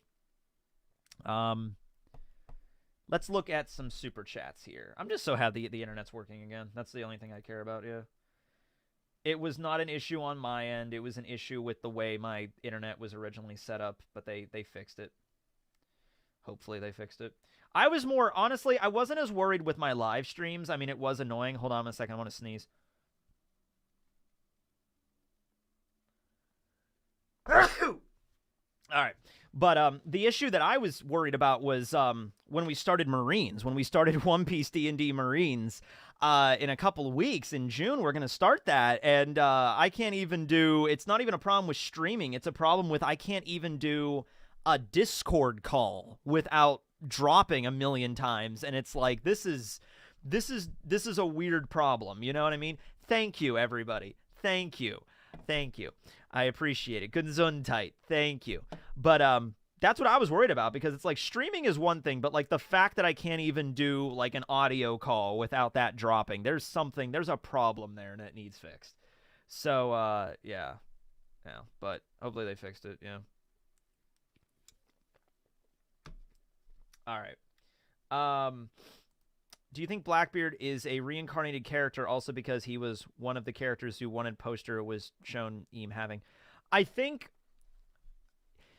Let's look at some super chats here. I'm just so happy the internet's working again. That's the only thing I care about. Yeah. It was not an issue on my end. It was an issue with the way my internet was originally set up, but they fixed it. Hopefully they fixed it. I was more, honestly, I wasn't as worried with my live streams. I mean, it was annoying. Hold on a second. I want to sneeze. All right. But the issue that I was worried about was when we started Marines, when we started One Piece D&D Marines in a couple of weeks. In June, we're going to start that. And I can't even do, it's not even a problem with streaming. It's a problem with I can't even do a Discord call without dropping a million times. And it's like, this is a weird problem. You know what I mean? Thank you, everybody. Thank you. I appreciate it. Gesundheit. Thank you. But that's what I was worried about, because it's like streaming is one thing, but like the fact that I can't even do like an audio call without that dropping, there's a problem there and it needs fixed. So yeah. But hopefully they fixed it. Yeah. All right. Do you think Blackbeard is a reincarnated character also because he was one of the characters who wanted poster was shown Eam having? I think...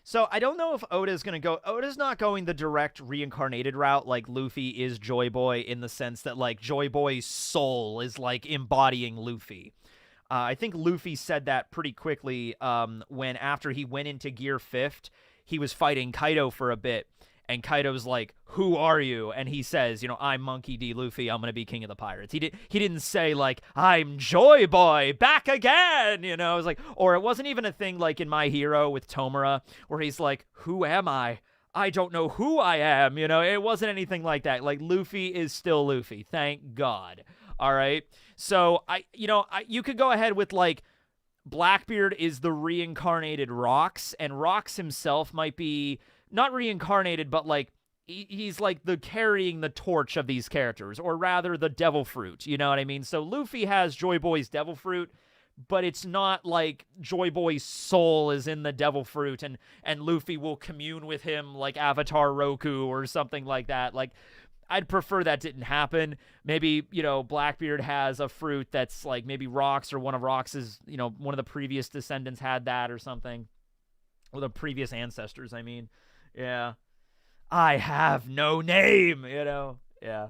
So I don't know if Oda's going to go... Oda's not going the direct reincarnated route like Luffy is Joy Boy, in the sense that like Joy Boy's soul is like embodying Luffy. I think Luffy said that pretty quickly when after he went into Gear 5th, he was fighting Kaido for a bit. And Kaido's like, who are you? And he says, I'm Monkey D. Luffy. I'm going to be king of the pirates. He didn't say, like, I'm Joy Boy, back again. It was like, or it wasn't even a thing like in My Hero with Tomura, where he's like, who am I? I don't know who I am. It wasn't anything like that. Like, Luffy is still Luffy. Thank God. All right. So, you could go ahead with, like, Blackbeard is the reincarnated Rox, and Rox himself might be... not reincarnated, but like he's like the carrying the torch of these characters, or rather the devil fruit. You know what I mean? So Luffy has Joy Boy's devil fruit, but it's not like Joy Boy's soul is in the devil fruit and Luffy will commune with him like Avatar Roku or something like that. Like, I'd prefer that didn't happen. Maybe, Blackbeard has a fruit that's like maybe Rox, or one of Rox's, one of the previous descendants had that or something. Or the previous ancestors, I mean. Yeah. I have no name, Yeah.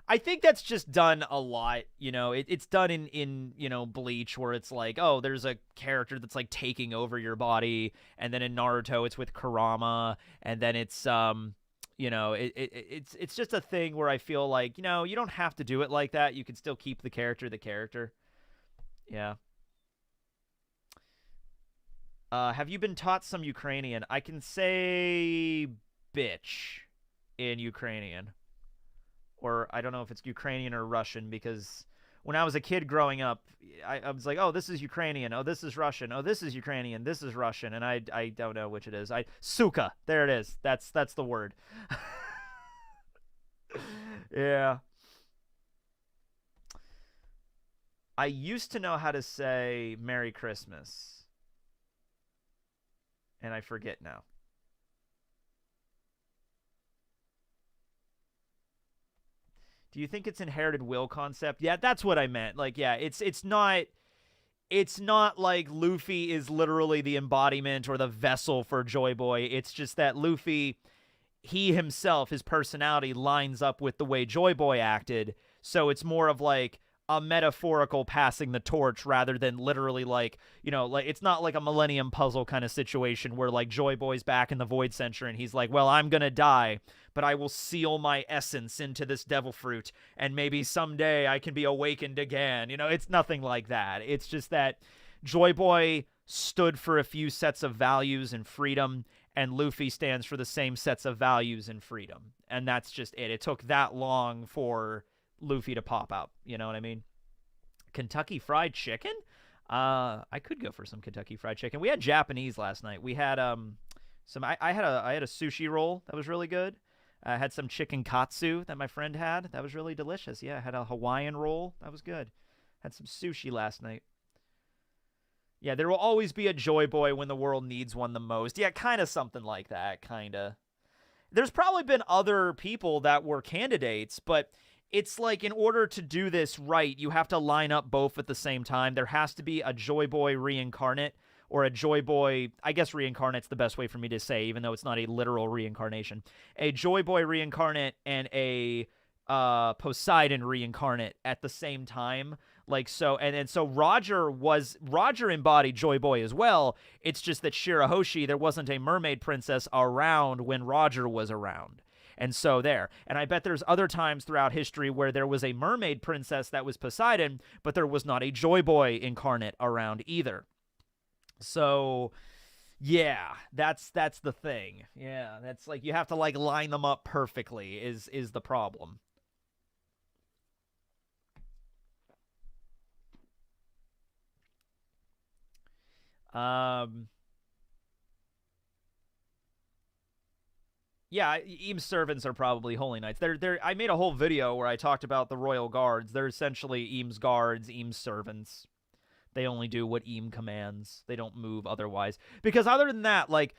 I think that's just done a lot, It's done in Bleach, where it's like, oh, there's a character that's like taking over your body, and then in Naruto it's with Kurama, and then it's it's just a thing where I feel like, you don't have to do it like that. You can still keep the character. Yeah. Have you been taught some Ukrainian? I can say bitch in Ukrainian. Or I don't know if it's Ukrainian or Russian, because when I was a kid growing up, I was like, oh, this is Ukrainian. Oh, this is Russian. Oh, this is Ukrainian. This is Russian. And I don't know which it is. Suka. There it is. That's the word. Yeah. I used to know how to say Merry Christmas. And I forget now. Do you think it's inherited will concept? Yeah, that's what I meant. Like, yeah, it's not like Luffy is literally the embodiment or the vessel for Joy Boy. It's just that Luffy, he himself, his personality lines up with the way Joy Boy acted. So it's more of like a metaphorical passing the torch rather than literally like, like it's not like a Millennium Puzzle kind of situation where like Joy Boy's back in the Void Century and he's like, well, I'm gonna die, but I will seal my essence into this devil fruit and maybe someday I can be awakened again. It's nothing like that. It's just that Joy Boy stood for a few sets of values and freedom, and Luffy stands for the same sets of values and freedom. And that's just it. It took that long for Luffy to pop out, you know what I mean? Kentucky Fried Chicken? I could go for some Kentucky Fried Chicken. We had Japanese last night. We had I had a sushi roll that was really good. I had some chicken katsu that my friend had. That was really delicious. Yeah, I had a Hawaiian roll. That was good. Had some sushi last night. Yeah, there will always be a Joy Boy when the world needs one the most. Yeah, kind of something like that, kind of. There's probably been other people that were candidates, but it's like in order to do this right, you have to line up both at the same time. There has to be a Joy Boy reincarnate or a Joy Boy, I guess reincarnate's the best way for me to say, even though it's not a literal reincarnation. A Joy Boy reincarnate and a Poseidon reincarnate at the same time. Like so, and so Roger embodied Joy Boy as well. It's just that Shirahoshi, there wasn't a mermaid princess around when Roger was around. And so there. And I bet there's other times throughout history where there was a mermaid princess that was Poseidon, but there was not a Joy Boy incarnate around either. So yeah, that's the thing. Yeah, that's like you have to like line them up perfectly is the problem. Yeah, Eames servants are probably holy knights. They're I made a whole video where I talked about the royal guards. They're essentially Eames guards, Eames servants. They only do what Eam commands. They don't move otherwise. Because other than that, like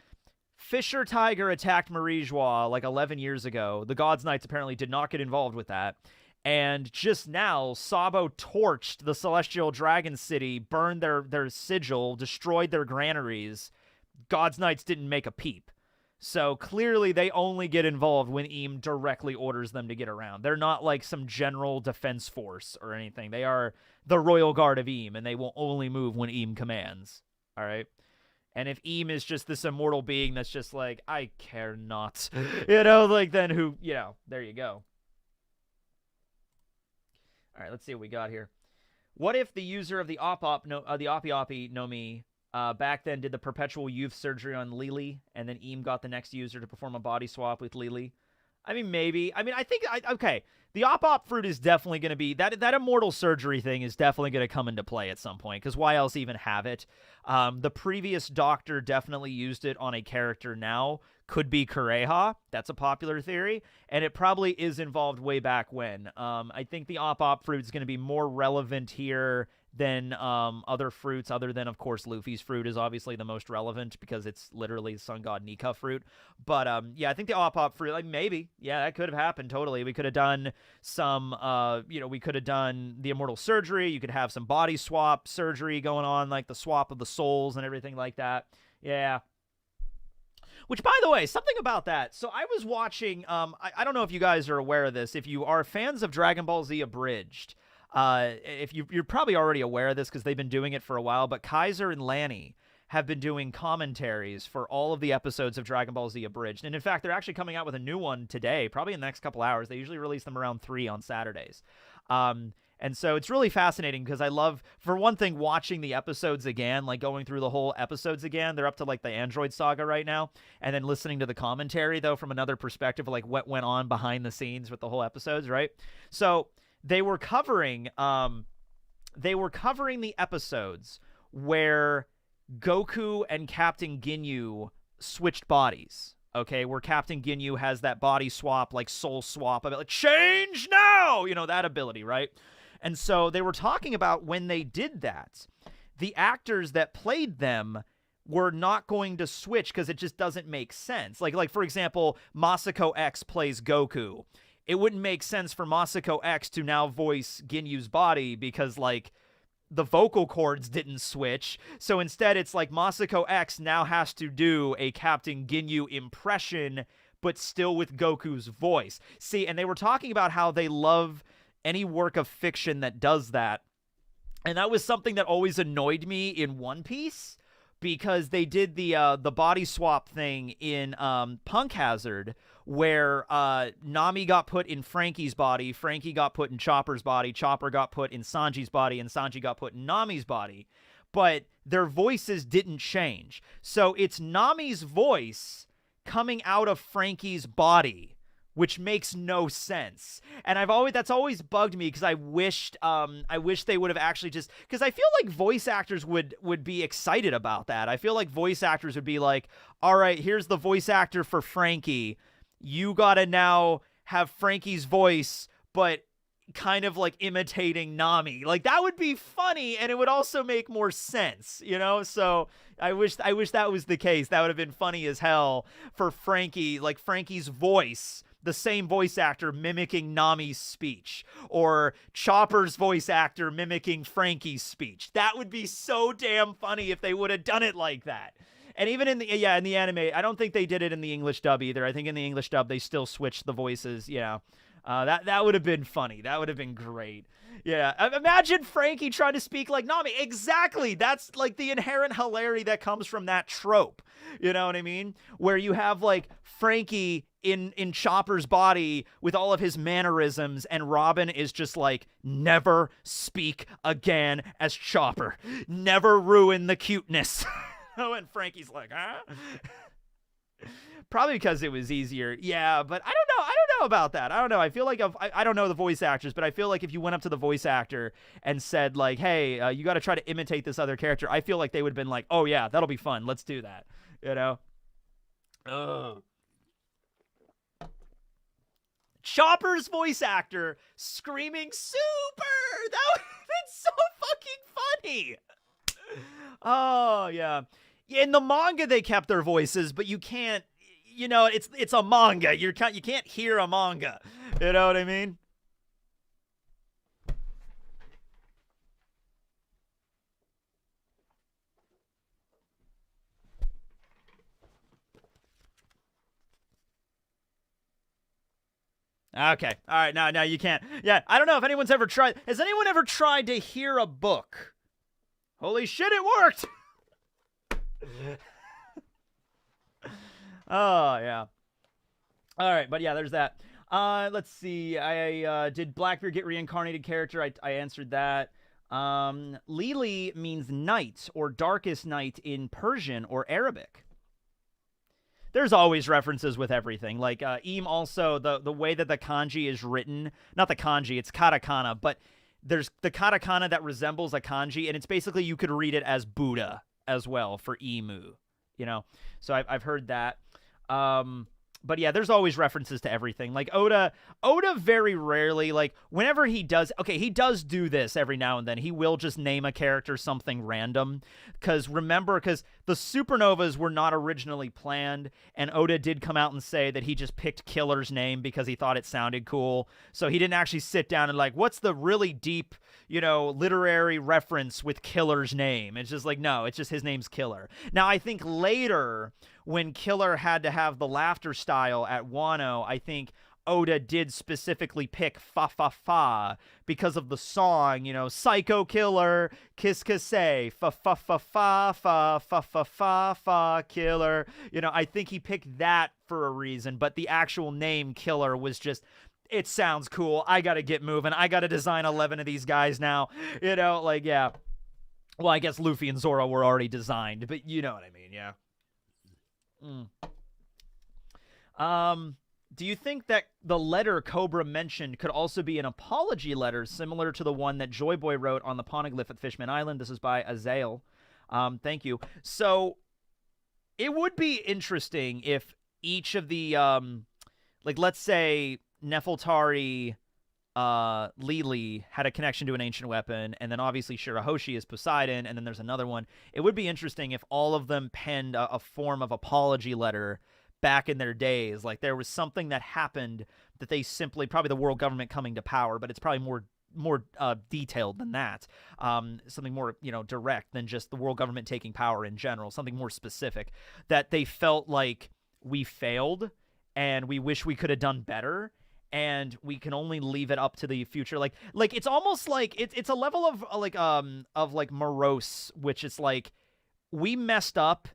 Fisher Tiger attacked Marie-Joie like 11 years ago. The Gods Knights apparently did not get involved with that. And just now, Sabo torched the Celestial Dragon City, burned their sigil, destroyed their granaries. God's Knights didn't make a peep. So clearly they only get involved when Eam directly orders them to get around. They're not like some general defense force or anything. They are the Royal Guard of Eam, and they will only move when Eam commands. All right? And if Eam is just this immortal being that's just like, I care not, like then who, there you go. All right, let's see what we got here. What if the user of the the Opi no Mi back then did the perpetual youth surgery on Lily, and then Eam got the next user to perform a body swap with Lily? I mean, maybe. I mean, I think, okay, the Op fruit is definitely going to be, that immortal surgery thing is definitely going to come into play at some point, because why else even have it? The previous Doctor definitely used it on a character now. Could be Kureha. That's a popular theory. And it probably is involved way back when. I think the Op fruit is going to be more relevant here than other fruits, other than, of course, Luffy's fruit is obviously the most relevant because it's literally Sun God Nika fruit. But, yeah, I think the Op fruit, like, maybe. Yeah, that could have happened, totally. We could have done some, we could have done the immortal surgery. You could have some body swap surgery going on, like the swap of the souls and everything like that. Yeah. Which, by the way, something about that. So I was watching, I don't know if you guys are aware of this. If you are fans of Dragon Ball Z Abridged, if you're probably already aware of this because they've been doing it for a while, but Kaiser and Lanny have been doing commentaries for all of the episodes of Dragon Ball Z Abridged. And in fact, they're actually coming out with a new one today, probably in the next couple hours. They usually release them around 3 on Saturdays. And so it's really fascinating because I love, for one thing, watching the episodes again, like going through the whole episodes again. They're up to like the Android Saga right now. And then listening to the commentary, though, from another perspective, like what went on behind the scenes with the whole episodes, right? So they were covering the episodes where Goku and Captain Ginyu switched bodies. Okay, where Captain Ginyu has that body swap, like soul swap, like change now, that ability, right? And so they were talking about when they did that, the actors that played them were not going to switch because it just doesn't make sense. Like for example, Masako X plays Goku. It wouldn't make sense for Masako X to now voice Ginyu's body because, like, the vocal cords didn't switch. So instead, it's like Masako X now has to do a Captain Ginyu impression, but still with Goku's voice. See, and they were talking about how they love any work of fiction that does that. And that was something that always annoyed me in One Piece, because they did the body swap thing in Punk Hazard, where Nami got put in Frankie's body, Frankie got put in Chopper's body, Chopper got put in Sanji's body, and Sanji got put in Nami's body. But their voices didn't change. So it's Nami's voice coming out of Frankie's body, which makes no sense. And that's always bugged me because I wish they would have actually just, because I feel like voice actors would be excited about that. I feel like voice actors would be like, all right, here's the voice actor for Frankie. you gotta now have Frankie's voice, but kind of like imitating Nami. Like that would be funny, and it would also make more sense, you know? So I wish that was the case. That would have been funny as hell for Frankie, like Frankie's voice, the same voice actor mimicking Nami's speech, or Chopper's voice actor mimicking Frankie's speech. That would be so damn funny if they would have done it like that. And even in the anime, I don't think they did it in the English dub either. I think in the English dub they still switched the voices. Yeah, that would have been funny. That would have been great. Yeah, imagine Frankie trying to speak like Nami. Exactly. That's like the inherent hilarity that comes from that trope. You know what I mean? Where you have like Frankie in Chopper's body with all of his mannerisms, and Robin is just like, never speak again as Chopper. Never ruin the cuteness. And Frankie's like, huh? Probably because it was easier. Yeah, but I don't know about that. I don't know. I feel like I don't know the voice actors, but I feel like if you went up to the voice actor and said like, hey, you got to try to imitate this other character, I feel like they would have been like, oh yeah, that'll be fun. Let's do that. You know? Ugh. Chopper's voice actor screaming super. That would have been so fucking funny. Oh yeah. In the manga they kept their voices, but you can't, you know, it's a manga. You can't hear a manga. You know what I mean? Okay. All right. No, you can't. Yeah, I don't know if anyone's ever tried. Has anyone ever tried to hear a book? Holy shit, it worked. Oh, yeah. All right, but yeah, there's that. Let's see. I did Blackbeard get reincarnated character? I answered that. Lili means night or darkest night in Persian or Arabic. There's always references with everything. Like Eam also, the way that the kanji is written, not the kanji, it's katakana, but there's the katakana that resembles a kanji, and it's basically, you could read it as Buddha as well for emu, you know? So I've heard that. But yeah, there's always references to everything. Like Oda very rarely, like whenever he does, okay, he does do this every now and then. He will just name a character something random. Because the supernovas were not originally planned, and Oda did come out and say that he just picked Killer's name because he thought it sounded cool. So he didn't actually sit down and like, what's the really deep, you know, literary reference with Killer's name? It's just like, no, it's just his name's Killer. Now, I think later, when Killer had to have the laughter style at Wano, I think Oda did specifically pick Fa Fa Fa because of the song, you know, Psycho Killer, Kiss Kase, Fa Fa Fa Fa Fa Fa Fa Fa Fa Killer. You know, I think he picked that for a reason, but the actual name Killer was just, it sounds cool. I gotta get moving. I gotta design 11 of these guys now. You know, like, yeah. Well, I guess Luffy and Zoro were already designed, but you know what I mean, yeah. Do you think that the letter Cobra mentioned could also be an apology letter similar to the one that Joy Boy wrote on the Poneglyph at Fishman Island? This is by Azael. Thank you. So it would be interesting if each of the, like, let's say Nefeltari, Lili had a connection to an ancient weapon, and then obviously Shirahoshi is Poseidon, and then there's another one. It would be interesting if all of them penned a form of apology letter back in their days. Like there was something that happened that they simply, probably the world government coming to power, but it's probably more detailed than that. Something more, you know, direct than just the world government taking power in general. Something more specific that they felt like we failed and we wish we could have done better. And we can only leave it up to the future. Like it's almost like it's a level of like morose, which is like, we messed up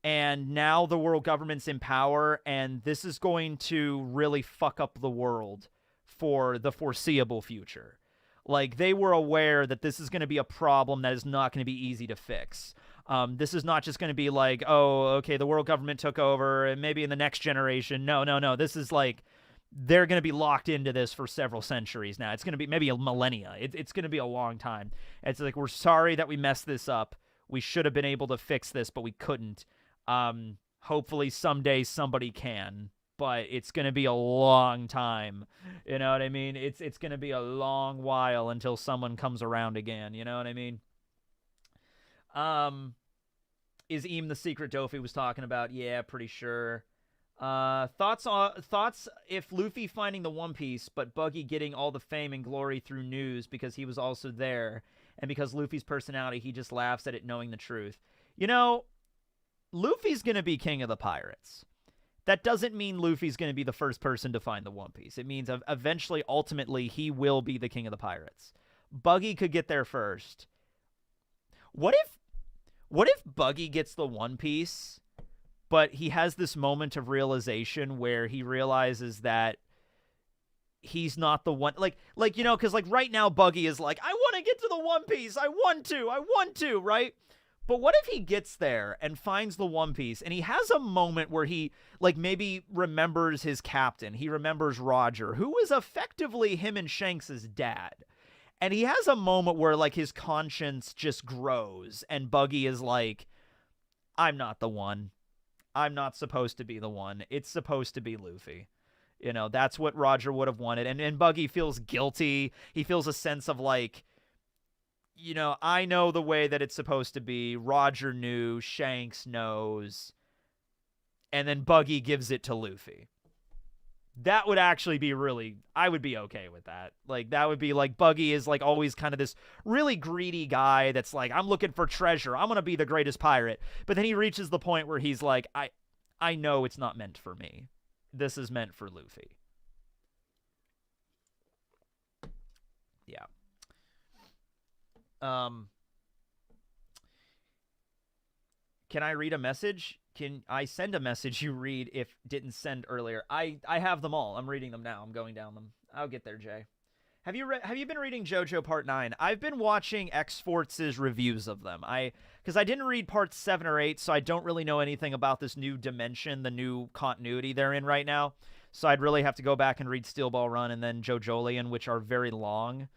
and now the world government's in power and this is going to really fuck up the world for the foreseeable future. Like they were aware that this is going to be a problem that is not going to be easy to fix. This is not just going to be like, oh, okay, the world government took over and maybe in the next generation. No. This is like, they're going to be locked into this for several centuries now. It's going to be maybe a millennia. It's going to be a long time. It's like, we're sorry that we messed this up. We should have been able to fix this, but we couldn't. Hopefully someday somebody can. but it's going to be a long time. You know what I mean? It's going to be a long while until someone comes around again. You know what I mean? Is Eam the secret Dofi was talking about? Yeah, pretty sure. Thoughts if Luffy finding the One Piece, but Buggy getting all the fame and glory through news because he was also there, and because Luffy's personality, he just laughs at it knowing the truth. You know, Luffy's gonna be king of the pirates. That doesn't mean Luffy's gonna be the first person to find the One Piece. It means eventually, ultimately, he will be the king of the pirates. Buggy could get there first. What if Buggy gets the One Piece, but he has this moment of realization where he realizes that he's not the one, like you know, because like right now Buggy is like, I want to get to the One Piece, I want to, right? But what if he gets there and finds the One Piece, and he has a moment where he like maybe remembers his captain, he remembers Roger, who is effectively him and Shanks' dad, and he has a moment where like his conscience just grows, and Buggy is like, I'm not the one. I'm not supposed to be the one. It's supposed to be Luffy. You know, that's what Roger would have wanted. And Buggy feels guilty. He feels a sense of like, you know, I know the way that it's supposed to be. Roger knew. Shanks knows. And then Buggy gives it to Luffy. That would actually be really, I would be okay with that. Like, that would be like, Buggy is like always kind of this really greedy guy that's like, I'm looking for treasure. I'm going to be the greatest pirate. But then he reaches the point where he's like, I know it's not meant for me. This is meant for Luffy. Yeah. Can I read a message? Can I send a message you read if didn't send earlier? I have them all. I'm reading them now. I'm going down them. I'll get there, Jay. Have you been reading JoJo Part 9? I've been watching X-Force's reviews of them. Because I didn't read Parts 7 or 8, so I don't really know anything about this new dimension, the new continuity they're in right now. So I'd really have to go back and read Steel Ball Run and then JoJolion, which are very long.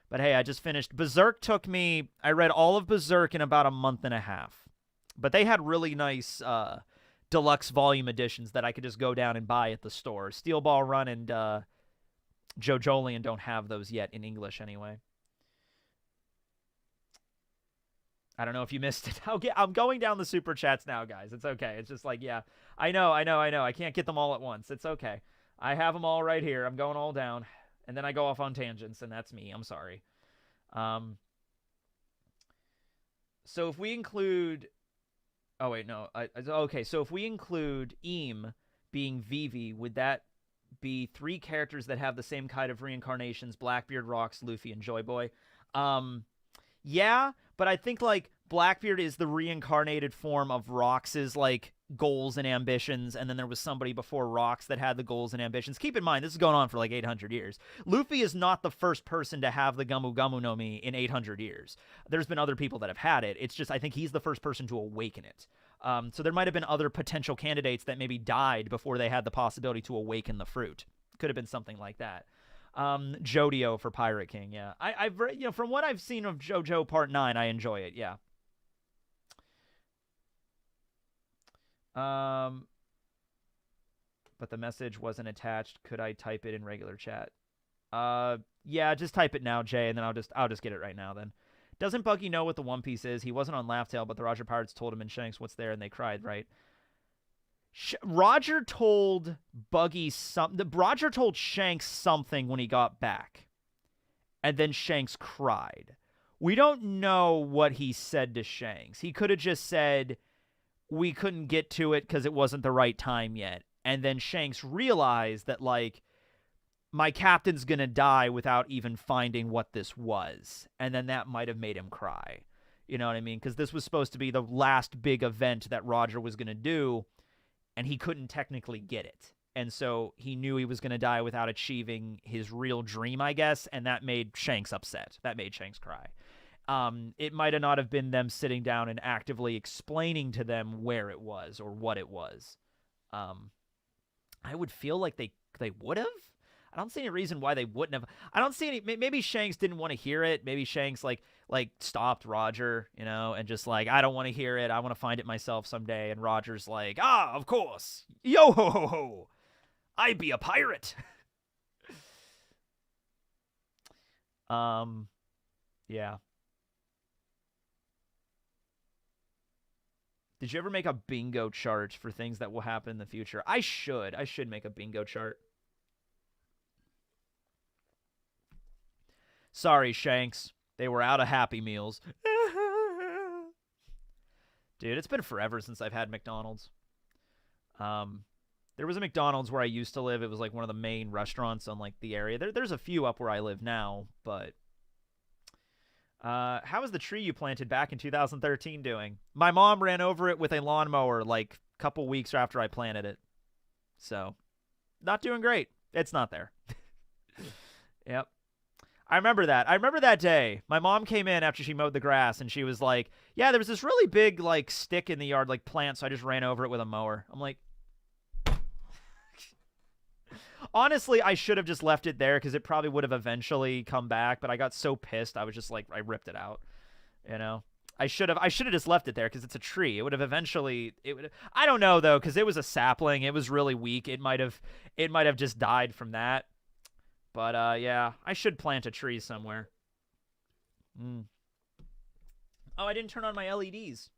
But hey, I just finished. Berserk I read all of Berserk in about a month and a half. But they had really nice deluxe volume editions that I could just go down and buy at the store. Steel Ball Run and JoJolion don't have those yet in English anyway. I don't know if you missed it. I'm going down the super chats now, guys. It's okay. It's just like, yeah, I know. I can't get them all at once. It's okay. I have them all right here. I'm going all down. And then I go off on tangents, and that's me. I'm sorry. So if we include... Oh, wait, no. Okay, so if we include Eam being Vivi, would that be 3 characters that have the same kind of reincarnations, Blackbeard, Rocks, Luffy, and Joy Boy? Yeah, but I think, like, Blackbeard is the reincarnated form of Rox's, like, goals and ambitions, and then there was somebody before Rox that had the goals and ambitions. Keep in mind, this is going on for, like, 800 years. Luffy is not the first person to have the Gumu Gumu no Mi in 800 years. There's been other people that have had it. It's just, I think he's the first person to awaken it. So there might have been other potential candidates that maybe died before they had the possibility to awaken the fruit. Could have been something like that. Jodio for Pirate King, yeah. I've you know, from what I've seen of JoJo Part 9, I enjoy it, yeah. But the message wasn't attached. Could I type it in regular chat? Yeah, just type it now, Jay, and then I'll just get it right now then. Doesn't Buggy know what the One Piece is? He wasn't on Laugh Tale, but the Roger Pirates told him and Shanks what's there, and they cried, right? Roger told Buggy something. Roger told Shanks something when he got back, and then Shanks cried. We don't know what he said to Shanks. He could have just said, we couldn't get to it because it wasn't the right time yet. And then Shanks realized that, like, my captain's going to die without even finding what this was. And then that might have made him cry. You know what I mean? Because this was supposed to be the last big event that Roger was going to do, and he couldn't technically get it. And so he knew he was going to die without achieving his real dream, I guess, and that made Shanks upset. That made Shanks cry. It might have not have been them sitting down and actively explaining to them where it was or what it was. I would feel like they would have. I don't see any reason why they wouldn't have. I don't see any. Maybe Shanks didn't want to hear it. Maybe Shanks like stopped Roger, you know, and just like, I don't want to hear it. I want to find it myself someday. And Roger's like, of course, yo ho ho ho. I be a pirate. Yeah. Did you ever make a bingo chart for things that will happen in the future? I should. I should make a bingo chart. Sorry, Shanks. They were out of Happy Meals. Dude, it's been forever since I've had McDonald's. There was a McDonald's where I used to live. It was like one of the main restaurants on like the area. There's a few up where I live now, but how is the tree you planted back in 2013 doing? My mom ran over it with a lawnmower like a couple weeks after I planted it. So, not doing great. It's not there. Yep. I remember that. I remember that day. My mom came in after she mowed the grass, and she was like, yeah, there was this really big, like, stick in the yard, like, plant, so I just ran over it with a mower. I'm like, honestly, I should have just left it there, because it probably would have eventually come back, but I got so pissed, I was just like, I ripped it out, you know? I should have just left it there, because it's a tree. It would have eventually, I don't know, though, because it was a sapling. It was really weak. It might have just died from that. But, yeah, I should plant a tree somewhere. Oh, I didn't turn on my LEDs.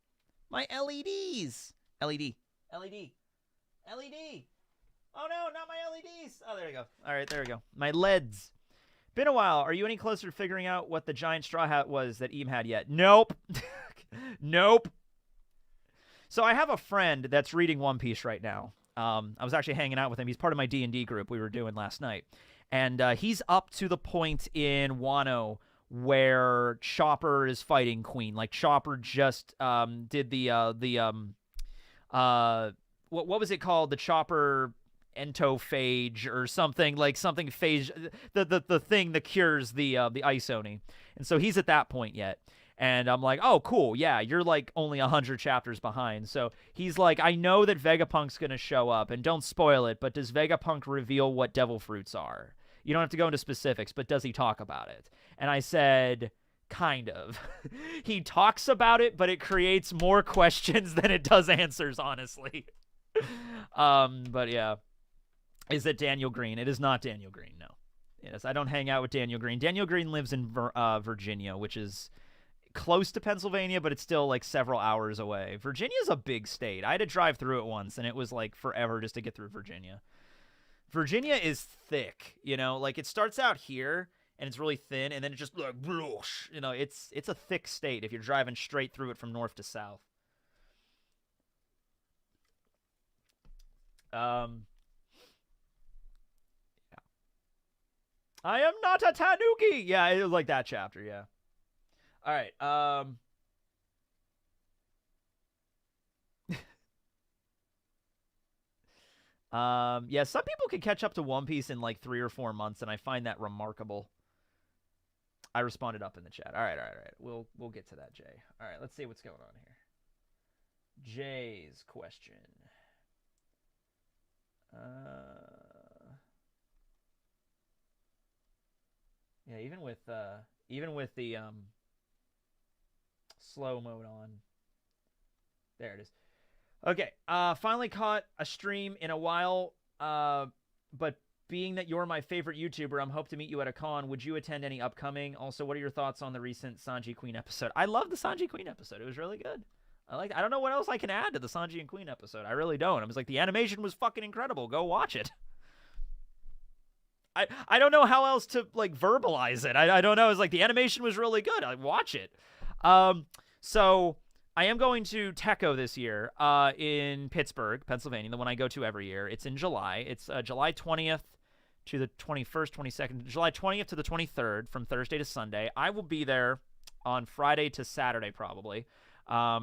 My LEDs. LED. LED. LED. Oh, no, not my LEDs. Oh, there we go. All right, there we go. My LEDs. Been a while. Are you any closer to figuring out what the giant straw hat was that Eam had yet? Nope. Nope. So I have a friend that's reading One Piece right now. I was actually hanging out with him. He's part of my D&D group we were doing last night. And he's up to the point in Wano where Chopper is fighting Queen. Like, Chopper just did what was it called? The Chopper entophage or something, like something phage, the thing that cures the ice oni. And so he's at that point yet. And I'm like, oh, cool. Yeah, you're like only 100 chapters behind. So he's like, I know that Vegapunk's going to show up, and don't spoil it, but does Vegapunk reveal what devil fruits are? You don't have to go into specifics, but does he talk about it? And I said, kind of. He talks about it, but it creates more questions than it does answers, honestly. But yeah. Is it Daniel Green? It is not Daniel Green, no. Yes, I don't hang out with Daniel Green. Daniel Green lives in Virginia, which is close to Pennsylvania, but it's still like several hours away. Virginia's a big state. I had to drive through it once, and it was like forever just to get through Virginia. Virginia is thick, you know, like it starts out here and it's really thin, and then it just like, you know, it's a thick state if you're driving straight through it from north to south. Yeah. I am not a tanuki. Yeah, it was like that chapter, yeah. All right. Yeah, some people can catch up to One Piece in like 3 or 4 months, and I find that remarkable. I responded up in the chat. All right. We'll get to that, Jay. All right, let's see what's going on here. Jay's question. Yeah, even with the slow mode on. There it is. Okay, finally caught a stream in a while, but being that you're my favorite YouTuber, I'm hope to meet you at a con. Would you attend any upcoming? Also, what are your thoughts on the recent Sanji Queen episode? I love the Sanji Queen episode. It was really good. I don't know what else I can add to the Sanji and Queen episode. I really don't. I was like, the animation was fucking incredible. Go watch it. I don't know how else to like verbalize it. I don't know. It's like the animation was really good. I watch it. So I am going to TECO this year in Pittsburgh, Pennsylvania, the one I go to every year. It's in July. It's July 20th to the 21st, 22nd, July 20th to the 23rd, from Thursday to Sunday. I will be there on Friday to Saturday probably. I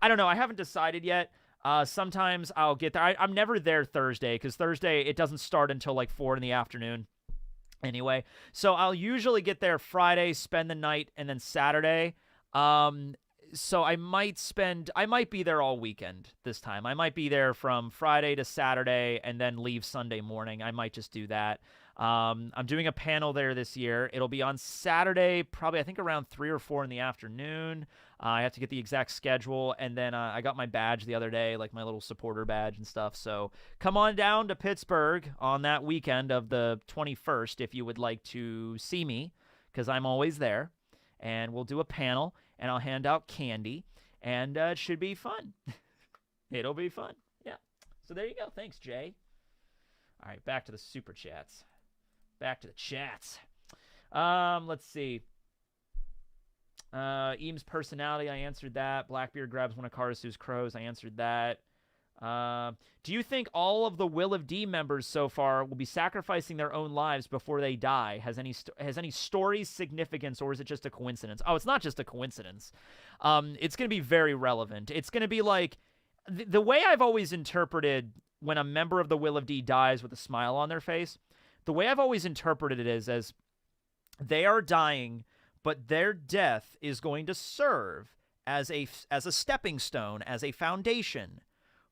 don't know. I haven't decided yet. Sometimes I'll get there. I'm never there Thursday, because Thursday it doesn't start until like 4 in the afternoon anyway. So I'll usually get there Friday, spend the night, and then Saturday. So I might be there all weekend this time. I might be there from Friday to Saturday and then leave Sunday morning. I might just do that. I'm doing a panel there this year. It'll be on Saturday, probably I think around 3 or 4 in the afternoon. I have to get the exact schedule, and then I got my badge the other day, like my little supporter badge and stuff. So come on down to Pittsburgh on that weekend of the 21st if you would like to see me, because I'm always there. And we'll do a panel, and I'll hand out candy, and it should be fun. It'll be fun. Yeah. So there you go. Thanks, Jay. All right, back to the super chats. Back to the chats. Let's see. Eames' personality, I answered that. Blackbeard grabs one of Karasu's crows, I answered that. Do you think all of the Will of D members so far will be sacrificing their own lives before they die? Has any story significance, or is it just a coincidence? Oh, it's not just a coincidence. It's going to be very relevant. It's going to be like the way I've always interpreted when a member of the Will of D dies with a smile on their face. The way I've always interpreted it is as they are dying, but their death is going to serve as a stepping stone, as a foundation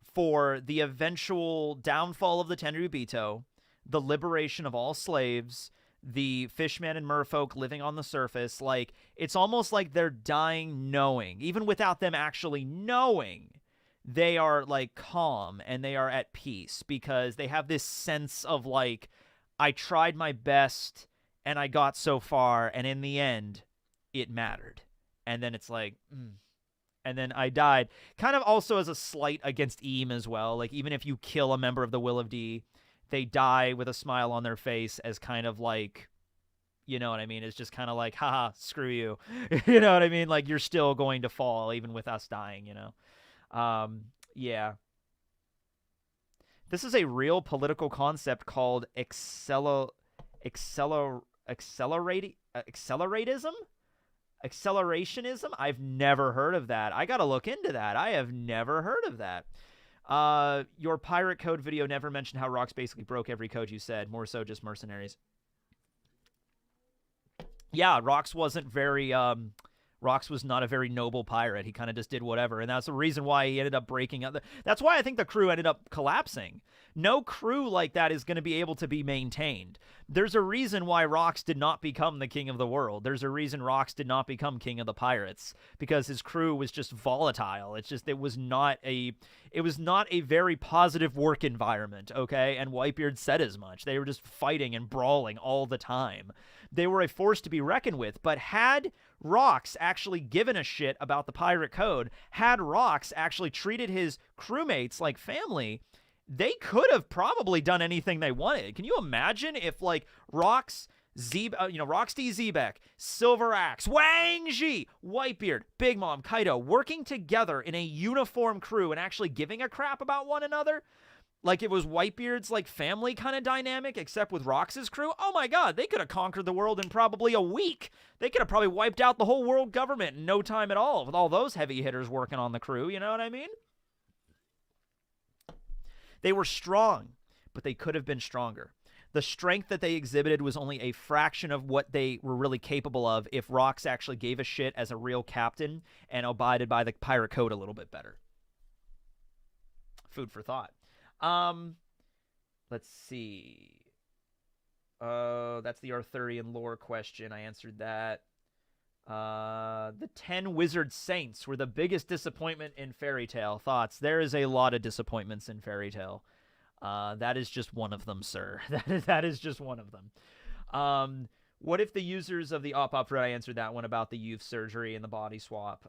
for the eventual downfall of the Tenryubito, the liberation of all slaves, the fishmen and merfolk living on the surface. Like, it's almost like they're dying knowing, even without them actually knowing, they are, like, calm and they are at peace because they have this sense of, like, I tried my best and I got so far, and in the end, it mattered. And then it's like, and then I died. Kind of also as a slight against Eam as well. Like, even if you kill a member of the Will of D, they die with a smile on their face as kind of like, you know what I mean? It's just kind of like, haha, screw you. You know what I mean? Like, you're still going to fall even with us dying, you know? Yeah. This is a real political concept called accelerationism? I've never heard of that. I gotta look into that. I have never heard of that. Your pirate code video never mentioned how Rox basically broke every code you said. More so just mercenaries. Yeah, Rox wasn't very... Rox was not a very noble pirate. He kind of just did whatever, and that's the reason why he ended up breaking up. That's why I think the crew ended up collapsing. No crew like that is going to be able to be maintained. There's a reason why Rox did not become the king of the world. There's a reason Rox did not become king of the pirates, because his crew was just volatile. It's just, it was not a very positive work environment, okay? And Whitebeard said as much. They were just fighting and brawling all the time. They were a force to be reckoned with, but had Rox actually given a shit about the pirate code, had Rox actually treated his crewmates like family, they could have probably done anything they wanted. Can you imagine if, like, Rox D. Zebek, Silver Axe, Wang Ji, Whitebeard, Big Mom, Kaido working together in a uniform crew and actually giving a crap about one another? Like it was Whitebeard's like family kind of dynamic, except with Rox's crew. Oh my god, they could have conquered the world in probably a week. They could have probably wiped out the whole world government in no time at all with all those heavy hitters working on the crew, you know what I mean? They were strong, but they could have been stronger. The strength that they exhibited was only a fraction of what they were really capable of if Rox actually gave a shit as a real captain and abided by the pirate code a little bit better. Food for thought. Let's see. That's the Arthurian lore question. I answered that. The 10 wizard saints were the biggest disappointment in Fairy Tail. Thoughts? There is a lot of disappointments in Fairy Tail. That is just one of them, sir. That is just one of them. What if the users of the Op Fruit? I answered that one about the youth surgery and the body swap.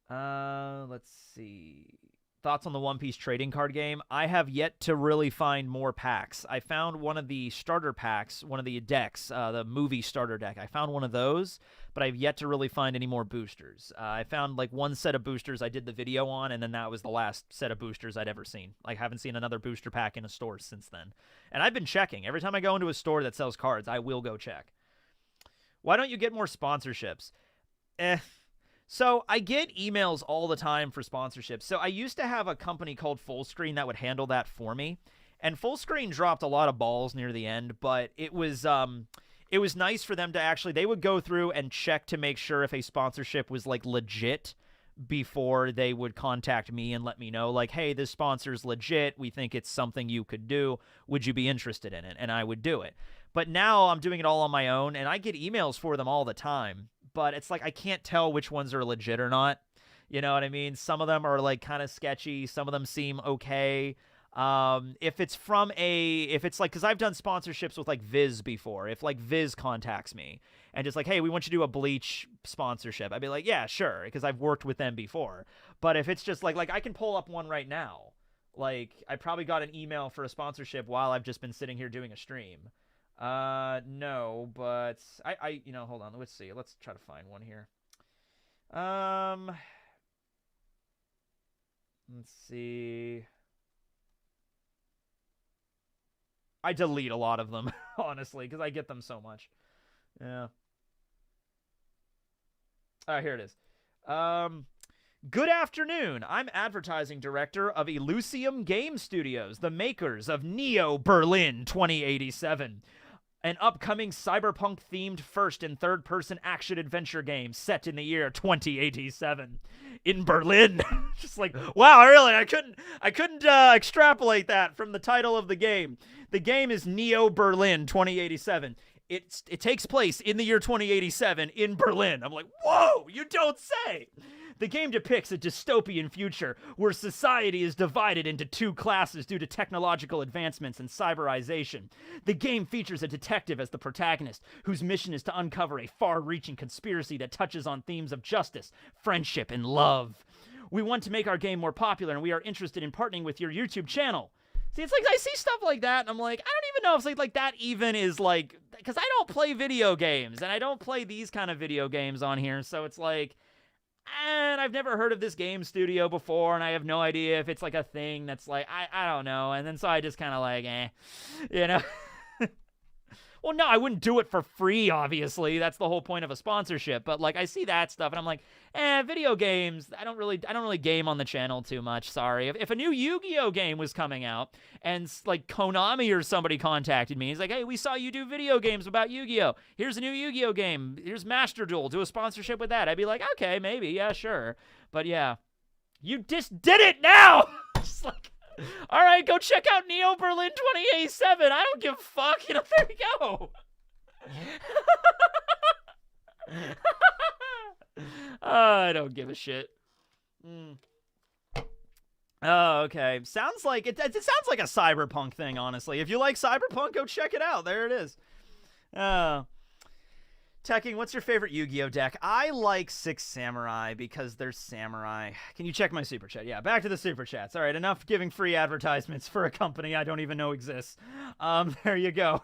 Let's see. Thoughts on the One Piece trading card game? I have yet to really find more packs. I found one of the starter packs, one of the decks, the movie starter deck. I found one of those, but I've yet to really find any more boosters. I found like one set of boosters I did the video on, and then that was the last set of boosters I'd ever seen. Like, I haven't seen another booster pack in a store since then. And I've been checking. Every time I go into a store that sells cards, I will go check. Why don't you get more sponsorships? So I get emails all the time for sponsorships. So I used to have a company called Fullscreen that would handle that for me. And Fullscreen dropped a lot of balls near the end, but it was nice for them to actually, they would go through and check to make sure if a sponsorship was like legit before they would contact me and let me know, like, hey, this sponsor's legit. We think it's something you could do. Would you be interested in it? And I would do it. But now I'm doing it all on my own, and I get emails for them all the time. but it's like I can't tell which ones are legit or not. You know what I mean? Some of them are like kind of sketchy. Some of them seem okay. If it's like, because I've done sponsorships with like Viz before. If like Viz contacts me and just like, hey, we want you to do a Bleach sponsorship, I'd be like, yeah, sure, because I've worked with them before. But if it's just like I can pull up one right now. Like, I probably got an email for a sponsorship while I've just been sitting here doing a stream. No, but hold on, let's see. Let's try to find one here. Let's see. I delete a lot of them, honestly, because I get them so much. Yeah. Here it is. Good afternoon. I'm advertising director of Elysium Game Studios, the makers of Neo Berlin 2087, an upcoming cyberpunk-themed first- and third-person action-adventure game set in the year 2087 in Berlin. Just like, wow, really? I couldn't extrapolate that from the title of the game. The game is Neo Berlin 2087. It takes place in the year 2087 in Berlin. I'm like, whoa, you don't say. The game depicts a dystopian future where society is divided into two classes due to technological advancements and cyberization. The game features a detective as the protagonist, whose mission is to uncover a far-reaching conspiracy that touches on themes of justice, friendship, and love. We want to make our game more popular, and we are interested in partnering with your YouTube channel. See, it's like I see stuff like that, and I'm like, I don't even know if it's like that even is like, because I don't play video games, and I don't play these kind of video games on here, so it's like, and I've never heard of this game studio before, and I have no idea if it's like a thing that's like, I don't know, and then so I just kind of like, you know? Well, no, I wouldn't do it for free, obviously. That's the whole point of a sponsorship. But like, I see that stuff, and I'm like, video games. I don't really game on the channel too much. Sorry. If a new Yu-Gi-Oh game was coming out, and like Konami or somebody contacted me, he's like, hey, we saw you do video games about Yu-Gi-Oh. Here's a new Yu-Gi-Oh game. Here's Master Duel. Do a sponsorship with that. I'd be like, okay, maybe, yeah, sure. But yeah, you just did it now. Just like. All right, go check out Neo Berlin 2087. I don't give a fuck. You know, there we go. I don't give a shit. Oh, okay. Sounds like it sounds like a cyberpunk thing, honestly. If you like cyberpunk, go check it out. There it is. Tekking, what's your favorite Yu-Gi-Oh deck? I like Six Samurai because they're samurai. Can you check my super chat? Yeah, back to the super chats. All right, enough giving free advertisements for a company I don't even know exists. There you go.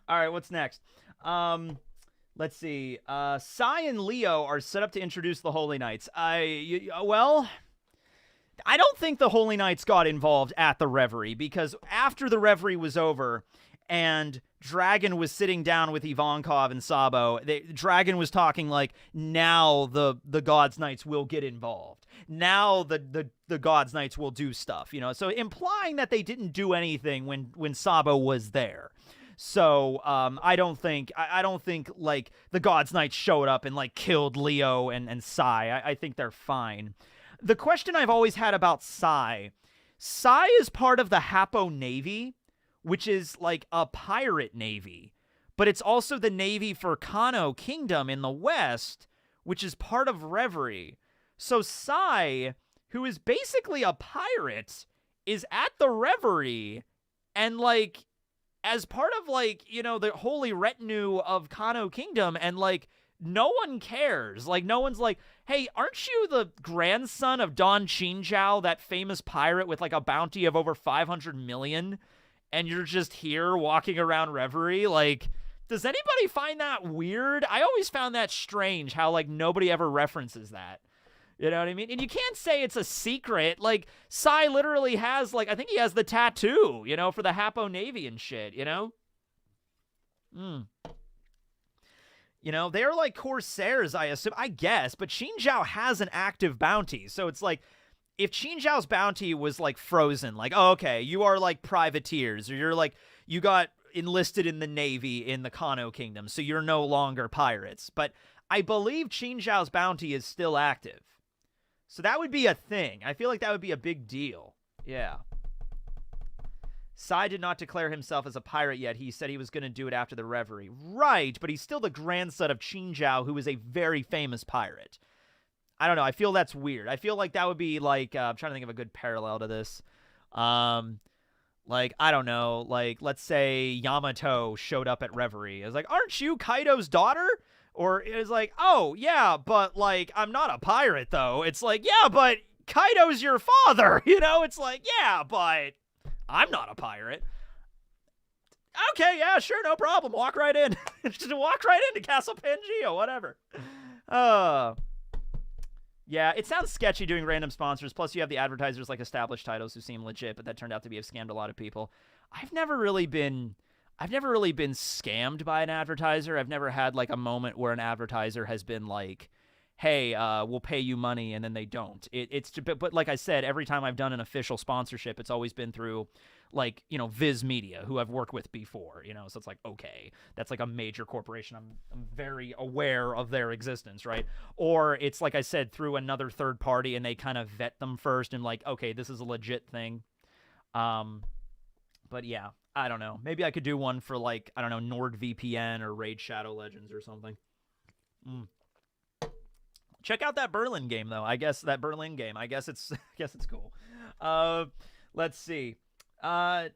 All right, what's next? Let's see. Sai and Leo are set up to introduce the Holy Knights. Well, I don't think the Holy Knights got involved at the Reverie, because after the Reverie was over and Dragon was sitting down with Ivankov and Sabo, Dragon was talking like, now the God's Knights will get involved. Now the God's Knights will do stuff, you know? So implying that they didn't do anything when Sabo was there. So I don't think like the God's Knights showed up and like killed Leo and Sai. I think they're fine. The question I've always had about Sai is part of the Hapo Navy, which is like a pirate navy, but it's also the navy for Kano Kingdom in the West, which is part of Reverie. So Sai, who is basically a pirate, is at the Reverie, and like, as part of like, you know, the holy retinue of Kano Kingdom, and like, no one cares. Like, no one's like, hey, aren't you the grandson of Don Chinchao, that famous pirate with like a bounty of over 500 million? And you're just here walking around Reverie? Like, does anybody find that weird? I always found that strange, how, like, nobody ever references that. You know what I mean? And you can't say it's a secret. Like, Sai literally has, like, I think he has the tattoo, you know, for the Hapo Navy and shit, you know? You know, they're like Corsairs, I assume. I guess, but Chinchao has an active bounty, so it's like, if Chinchao's bounty was, like, frozen, like, oh, okay, you are, like, privateers, or you're, like, you got enlisted in the Navy in the Kano Kingdom, so you're no longer pirates. But I believe Chinchao's bounty is still active. So that would be a thing. I feel like that would be a big deal. Yeah. Sai did not declare himself as a pirate yet. He said he was going to do it after the Reverie. Right, but he's still the grandson of Qin Zhao, who is a very famous pirate. I don't know. I feel that's weird. I feel like that would be like, I'm trying to think of a good parallel to this. Like, I don't know. Like, let's say Yamato showed up at Reverie. I was like, aren't you Kaido's daughter? Or it was like, oh, yeah, but, like, I'm not a pirate, though. It's like, yeah, but Kaido's your father. You know, it's like, yeah, but I'm not a pirate. Okay, yeah, sure, no problem. Walk right in. Just walk right into Castle Pangea, whatever. Yeah, it sounds sketchy doing random sponsors. Plus, you have the advertisers like established titles who seem legit, but that turned out to be have scammed a lot of people. I've never really been scammed by an advertiser. I've never had like a moment where an advertiser has been like, hey, we'll pay you money, and then they don't. But like I said, every time I've done an official sponsorship, it's always been through, like, you know, Viz Media, who I've worked with before, you know, so it's like, okay, that's like a major corporation. I'm very aware of their existence, right? Or it's, like I said, through another third party, and they kind of vet them first and like, okay, this is a legit thing. But yeah, I don't know. Maybe I could do one for, like, I don't know, NordVPN or Raid Shadow Legends or something. Check out that Berlin game, though. I guess it's cool. Let's see. I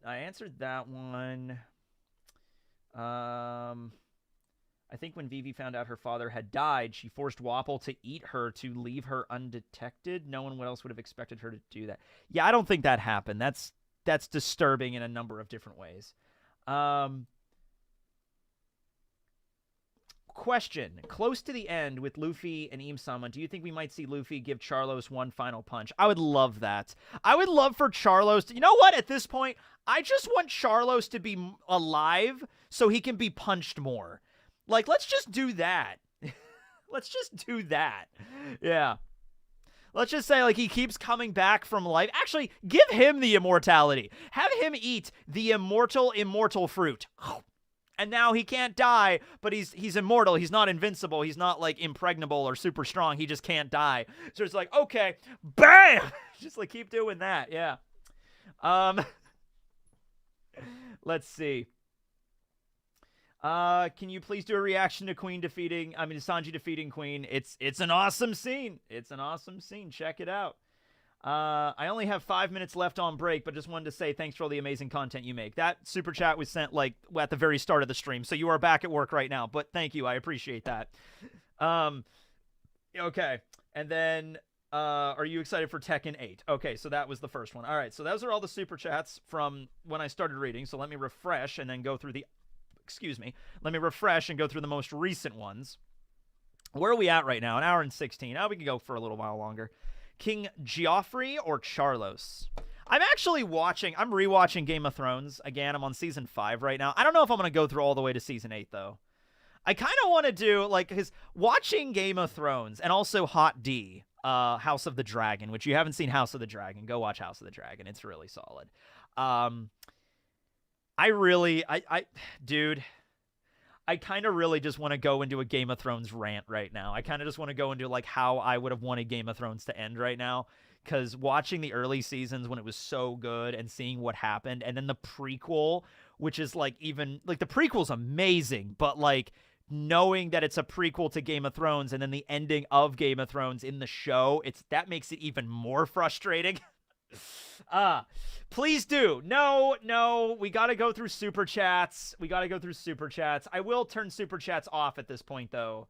answered that one. I think when Vivi found out her father had died, she forced Wapol to eat her to leave her undetected. No one else would have expected her to do that. Yeah, I don't think that happened. That's disturbing in a number of different ways. Question. Close to the end with Luffy and Im-sama, do you think we might see Luffy give Charlos one final punch? I would love that. I would love for Charlos to... You know what? At this point, I just want Charlos to be alive so he can be punched more. Like, let's just do that. Let's just do that. Yeah. Let's just say, like, he keeps coming back from life. Actually, give him the immortality. Have him eat the immortal fruit. And now he can't die, but he's immortal. He's not invincible. He's not, like, impregnable or super strong. He just can't die. So it's like, okay, bam! Just, like, keep doing that, yeah. Let's see. Can you please do a reaction to Sanji defeating Queen? It's an awesome scene. It's an awesome scene. Check it out. I only have 5 minutes left on break, but just wanted to say thanks for all the amazing content you make. That super chat was sent like at the very start of the stream, so you are back at work right now, but thank you. I appreciate that. Okay. And then, are you excited for Tekken 8? Okay, so that was the first one. All right, so those are all the super chats from when I started reading, so let me refresh and then go through let me refresh and go through the most recent ones. Where are we at right now? An hour and 16. We can go for a little while longer. King Geoffrey or Charlos? I'm rewatching Game of Thrones again. I'm on season 5 right now. I don't know if I'm going to go through all the way to season 8, though. I kind of want to do, like, because watching Game of Thrones and also Hot D, House of the Dragon, which you haven't seen House of the Dragon, go watch House of the Dragon. It's really solid. Dude, I kind of really just want to go into a Game of Thrones rant right now. I kind of just want to go into, like, how I would have wanted Game of Thrones to end right now. Because watching the early seasons when it was so good and seeing what happened, and then the prequel, which is, like, even... Like, the prequel's amazing, but, like, knowing that it's a prequel to Game of Thrones and then the ending of Game of Thrones in the show, that makes it even more frustrating. Please do. No, we gotta go through super chats. I will turn super chats off at this point, though,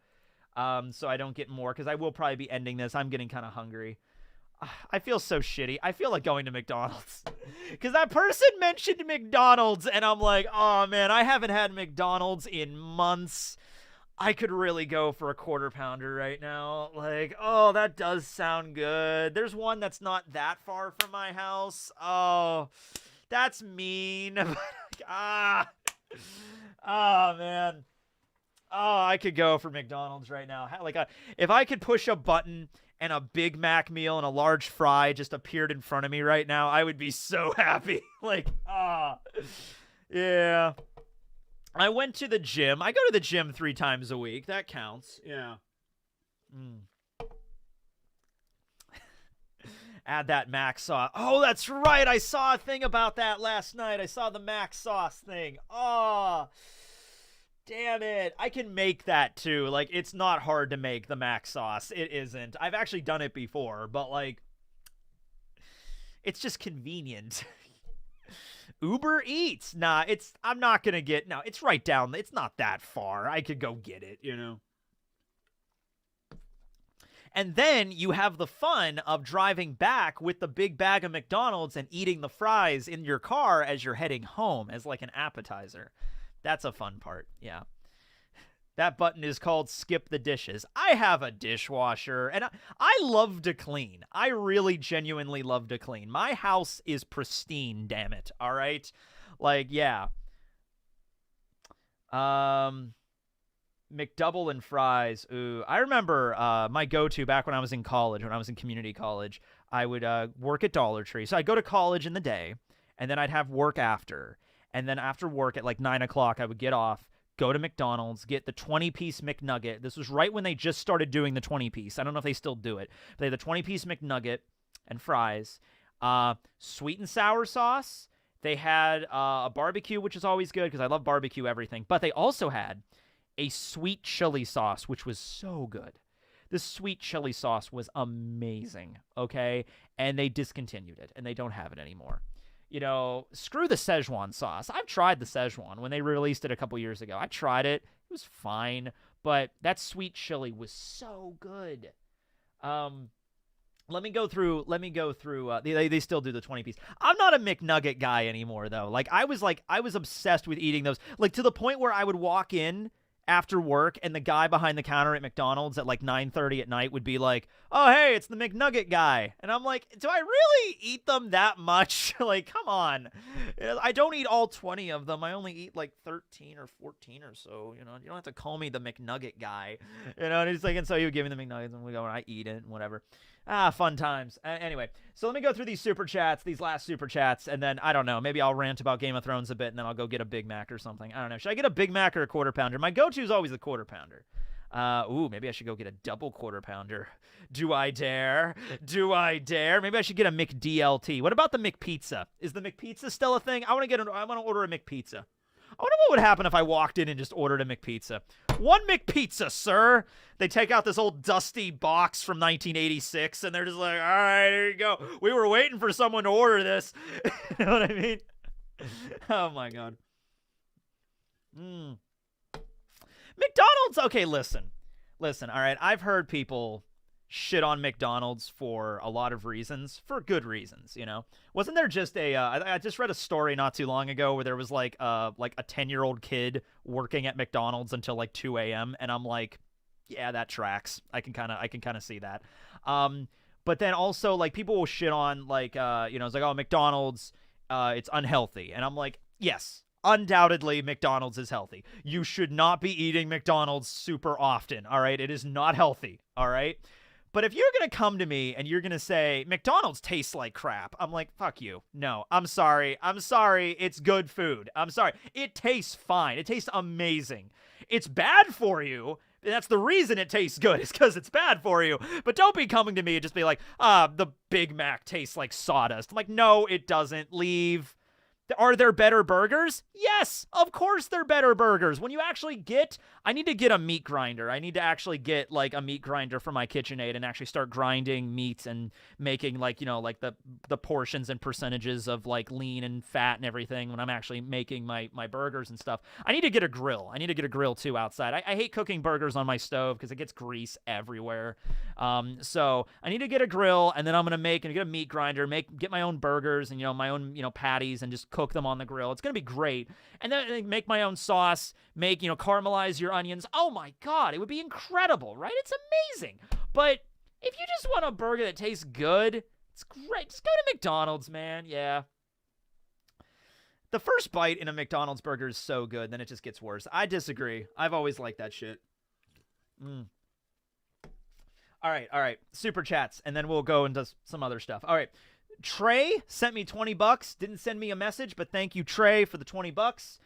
so I don't get more, because I will probably be ending this. I'm getting kind of hungry. I feel so shitty. I feel like going to McDonald's, because that person mentioned McDonald's, and I'm like, oh man, I haven't had McDonald's in months. I could really go for a quarter pounder right now. Like, oh, that does sound good. There's one that's not that far from my house. Oh, that's mean. Oh, man. Oh, I could go for McDonald's right now. Like, if I could push a button and a Big Mac meal and a large fry just appeared in front of me right now, I would be so happy. Like, yeah. I went to the gym. I go to the gym 3 times a week. That counts. Yeah. Add that mac sauce. Oh, that's right. I saw a thing about that last night. I saw the mac sauce thing. Oh, damn it. I can make that too. Like, it's not hard to make the mac sauce. It isn't. I've actually done it before, but like, it's just convenient. Uber Eats. Nah, I'm not gonna get, no, it's right down. It's not that far. I could go get it, you know? And then you have the fun of driving back with the big bag of McDonald's and eating the fries in your car as you're heading home as like an appetizer. That's a fun part. Yeah. That button is called skip the dishes. I have a dishwasher and I love to clean. I really genuinely love to clean. My house is pristine, damn it. All right? Like, yeah. McDouble and fries. Ooh, I remember my go-to back when I was in college, when I was in community college, I would work at Dollar Tree. So I'd go to college in the day, and then I'd have work after. And then after work at like 9 o'clock, I would get off, go to McDonald's, get the 20-piece McNugget. This was right when they just started doing the 20-piece. I don't know if they still do it. But they had the 20-piece McNugget and fries, sweet and sour sauce. They had a barbecue, which is always good because I love barbecue everything. But they also had a sweet chili sauce, which was so good. This sweet chili sauce was amazing, okay? And they discontinued it, and they don't have it anymore. You know, screw the Szechuan sauce. I've tried the Szechuan when they released it a couple years ago. I tried it. It was fine, but that sweet chili was so good. Let me go through, they still do the 20-piece. I'm not a McNugget guy anymore, though. I was obsessed with eating those, like, to the point where I would walk in after work, and the guy behind the counter at McDonald's at like 9:30 at night would be like, "Oh, hey, it's the McNugget guy." And I'm like, do I really eat them that much? Like, come on. I don't eat all 20 of them. I only eat like 13 or 14 or so. You know, you don't have to call me the McNugget guy. You know, and he's like, and so you give me the McNuggets, and we go and I eat it and whatever. Fun times. Anyway, so let me go through these super chats, these last super chats, and then, I don't know, maybe I'll rant about Game of Thrones a bit, and then I'll go get a Big Mac or something. I don't know. Should I get a Big Mac or a Quarter Pounder? My go-to is always the Quarter Pounder. Maybe I should go get a double Quarter Pounder. Do I dare? Do I dare? Maybe I should get a McDLT. What about the McPizza? Is the McPizza still a thing? I want to order a McPizza. I wonder what would happen if I walked in and just ordered a McPizza. One McPizza, sir. They take out this old dusty box from 1986, and they're just like, all right, here you go. We were waiting for someone to order this. You know what I mean? Oh, my God. McDonald's, okay, listen, all right, I've heard people shit on McDonald's for a lot of reasons, for good reasons, you know? Wasn't there just I just read a story not too long ago where there was like a 10-year-old kid working at McDonald's until like 2 a.m., and I'm like, yeah, that tracks. I can kind of see that. But then also, like, people will shit on, like, it's like, oh, McDonald's, it's unhealthy. And I'm like, yes, undoubtedly, McDonald's is healthy. You should not be eating McDonald's super often, all right? It is not healthy, all right? But if you're going to come to me and you're going to say, McDonald's tastes like crap, I'm like, fuck you. No, I'm sorry. It's good food. I'm sorry. It tastes fine. It tastes amazing. It's bad for you. And that's the reason it tastes good, is because it's bad for you. But don't be coming to me and just be like, the Big Mac tastes like sawdust. I'm like, no, it doesn't. Leave. Are there better burgers? Yes, of course they're better burgers. When you actually I need to get a meat grinder. I need to actually get like a meat grinder for my KitchenAid and actually start grinding meats and making like, like the portions and percentages of like lean and fat and everything when I'm actually making my burgers and stuff. I need to get a grill. I need to get a grill too outside. I hate cooking burgers on my stove because it gets grease everywhere. So I need to get a grill, and then I'm going to get a meat grinder, get my own burgers and, my own, patties, and just cook them on the grill. It's going to be great. And then make my own sauce, caramelize your onions. Oh my God, it would be incredible, right? It's amazing. But if you just want a burger that tastes good, it's great. Just go to McDonald's, man. Yeah. The first bite in a McDonald's burger is so good, then it just gets worse. I disagree. I've always liked that shit. All right. Super chats, and then we'll go into some other stuff. All right. Trey sent me $20. Didn't send me a message, but thank you, Trey, for the $20.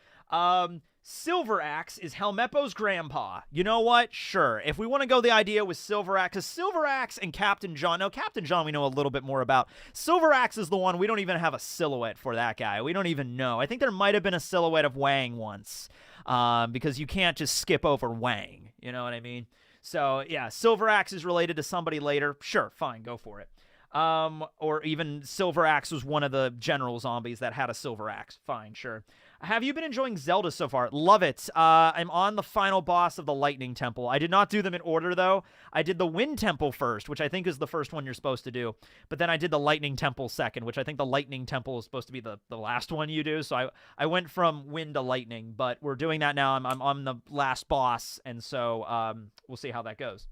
Silver Axe is Helmeppo's grandpa. You know what? Sure. If we want to go the idea with Silver Axe, because Silver Axe and Captain John, no, Captain John we know a little bit more about. Silver Axe is the one, we don't even have a silhouette for that guy. We don't even know. I think there might have been a silhouette of Wang once, because you can't just skip over Wang. You know what I mean? So, yeah, Silver Axe is related to somebody later. Sure, fine, go for it. Or even Silver Axe was one of the general zombies that had a Silver Axe. Fine, sure. Have you been enjoying Zelda so far? Love it. I'm on the final boss of the Lightning Temple. I did not do them in order, though. I did the Wind Temple first, which I think is the first one you're supposed to do. But then I did the Lightning Temple second, which I think the Lightning Temple is supposed to be the last one you do. So I went from Wind to Lightning, but we're doing that now. I'm on the last boss, and so we'll see how that goes.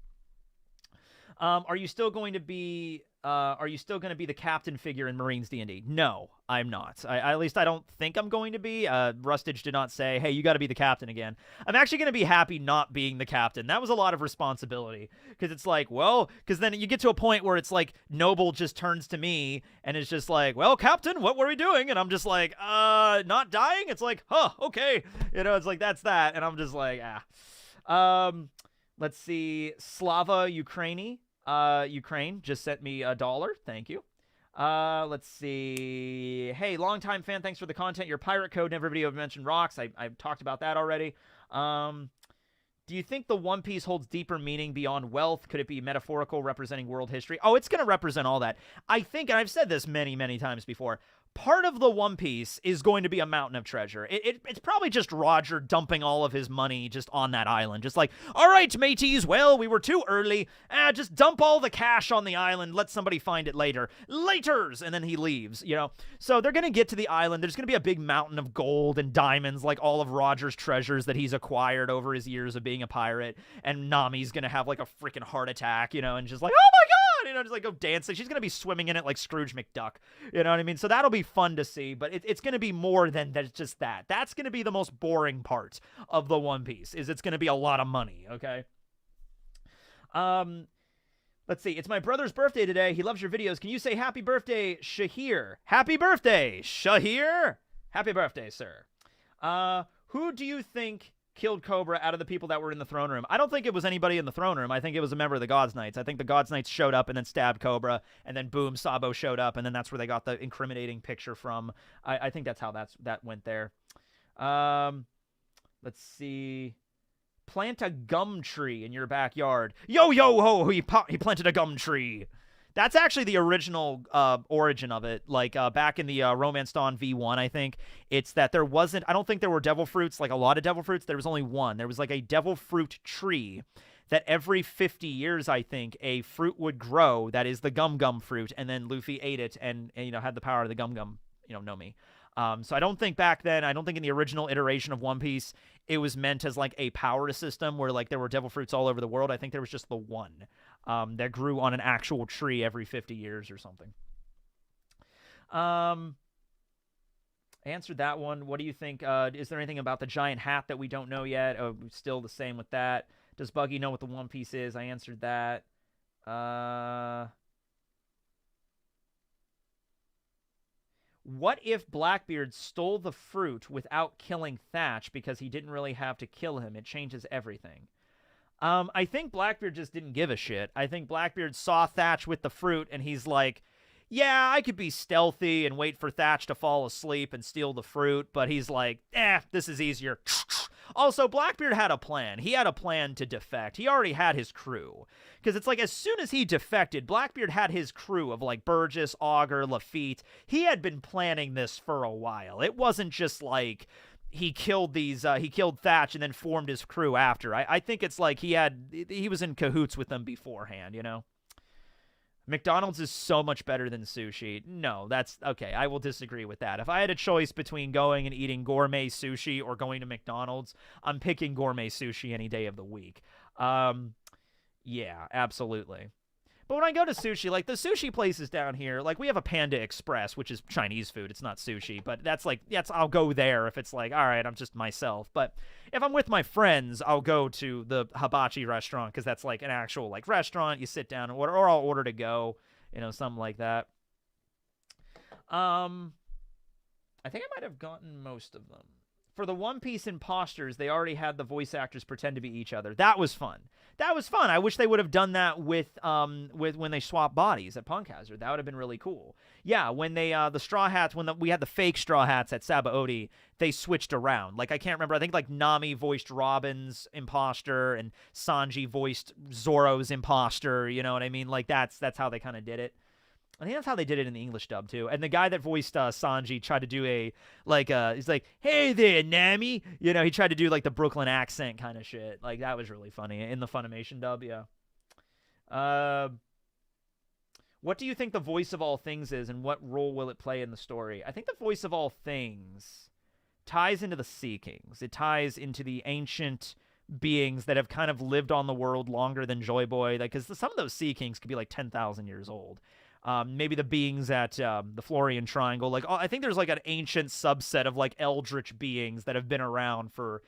Are you still going to be the captain figure in Marines D&D? No, I'm not. At least I don't think I'm going to be. Rustage did not say, hey, you got to be the captain again. I'm actually going to be happy not being the captain. That was a lot of responsibility, because it's like, well, because then you get to a point where it's like Noble just turns to me and is just like, well, Captain, what were we doing? And I'm just like, not dying? It's like, huh, okay. You know, it's like, that's that. And I'm just like, let's see. Slava Ukraini. Ukraine just sent me $1. Thank you. Let's see. Hey, longtime fan, thanks for the content. Your pirate code in every video mentioned rocks. I've talked about that already. Do you think the One Piece holds deeper meaning beyond wealth? Could it be metaphorical, representing world history? Oh, it's going to represent all that. I think, and I've said this many, many times before, part of the One Piece is going to be a mountain of treasure. It's probably just Roger dumping all of his money just on that island. Just like, all right, mateys, well, we were too early. Just dump all the cash on the island. Let somebody find it later. Laters! And then he leaves, you know? So they're going to get to the island. There's going to be a big mountain of gold and diamonds, like all of Roger's treasures that he's acquired over his years of being a pirate. And Nami's going to have like a freaking heart attack, you know, and just like, oh my God! You know, just like go dancing. She's going to be swimming in it like Scrooge McDuck. You know what I mean? So that'll be fun to see, but it's going to be more than just that. That's going to be the most boring part of the One Piece, is it's going to be a lot of money, okay? Let's see. It's my brother's birthday today. He loves your videos. Can you say happy birthday, Shahir? Happy birthday, Shahir! Happy birthday, sir. Who do you think killed Cobra out of the people that were in the throne room? I don't think it was anybody in the throne room. I think it was a member of the Gods Knights. I think the Gods Knights showed up and then stabbed Cobra, and then boom, Sabo showed up, and then that's where they got the incriminating picture from. I think that's how that went there. Let's see. Plant a gum tree in your backyard. Yo, ho, he planted a gum tree. That's actually the original origin of it. Like, back in the Romance Dawn V1, I think, it's that there wasn't, I don't think there were devil fruits, like a lot of devil fruits. There was only one. There was like a devil fruit tree that every 50 years, I think, a fruit would grow that is the gum fruit, and then Luffy ate it and you know, had the power of the gum, you know me. So I don't think back then, I don't think in the original iteration of One Piece, it was meant as like a power system where like there were devil fruits all over the world. I think there was just the one that grew on an actual tree every 50 years or something. I answered that one. What do you think? Is there anything about the giant hat that we don't know yet? Oh, still the same with that. Does Buggy know what the One Piece is? I answered that. What if Blackbeard stole the fruit without killing Thatch because he didn't really have to kill him? It changes everything. I think Blackbeard just didn't give a shit. I think Blackbeard saw Thatch with the fruit, and he's like, yeah, I could be stealthy and wait for Thatch to fall asleep and steal the fruit, but he's like, this is easier. Also, Blackbeard had a plan. He had a plan to defect. He already had his crew. Because it's like, as soon as he defected, Blackbeard had his crew of like Burgess, Augur, Lafitte. He had been planning this for a while. It wasn't just like he killed Thatch and then formed his crew after. I think it's like he was in cahoots with them beforehand, you know? McDonald's is so much better than sushi. No, that's okay. I will disagree with that. If I had a choice between going and eating gourmet sushi or going to McDonald's, I'm picking gourmet sushi any day of the week. Yeah, absolutely. But when I go to sushi, like the sushi places down here, like we have a Panda Express, which is Chinese food. It's not sushi, but I'll go there if it's like, all right, I'm just myself. But if I'm with my friends, I'll go to the Hibachi restaurant because that's like an actual like restaurant. You sit down and order, or I'll order to go, you know, something like that. I think I might have gotten most of them. for the One Piece imposters, they already had the voice actors pretend to be each other. That was fun. That was fun. I wish they would have done that with when they swapped bodies at Punk Hazard. That would have been really cool. Yeah, when they the Straw Hats, we had the fake Straw Hats at Sabaody, they switched around. Like I can't remember. I think like Nami voiced Robin's imposter and Sanji voiced Zoro's imposter. You know what I mean? Like that's how they kind of did it. I think that's how they did it in the English dub too. And the guy that voiced Sanji tried to do he's like, "Hey there, Nami," you know, he tried to do like the Brooklyn accent kind of shit. Like that was really funny in the Funimation dub. Yeah. What do you think the voice of all things is, and what role will it play in the story? I think the voice of all things ties into the Sea Kings. It ties into the ancient beings that have kind of lived on the world longer than Joy Boy. Like, because some of those Sea Kings could be like 10,000 years old. Maybe the beings at the Florian Triangle. Like, I think there's like an ancient subset of like eldritch beings that have been around for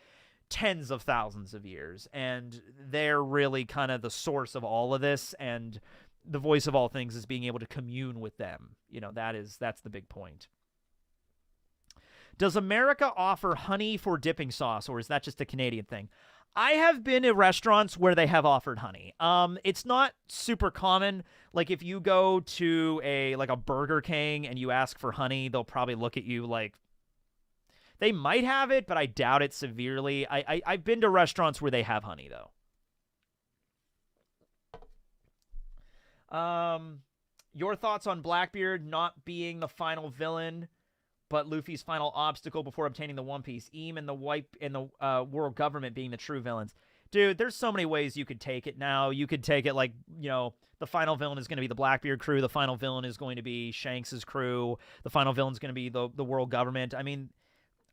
tens of thousands of years, and they're really kind of the source of all of this. And the voice of all things is being able to commune with them. You know, that's the big point. Does America offer honey for dipping sauce, or is that just a Canadian thing? I have been at restaurants where they have offered honey. It's not super common. Like if you go to a Burger King and you ask for honey, they'll probably look at you like they might have it, but I doubt it severely. I've been to restaurants where they have honey though. Your thoughts on Blackbeard not being the final villain, but Luffy's final obstacle before obtaining the One Piece, Eam and the world government being the true villains. Dude, there's so many ways you could take it now. You could take it like, you know, the final villain is going to be the Blackbeard crew. The final villain is going to be Shanks's crew. The final villain is going to be the world government. I mean,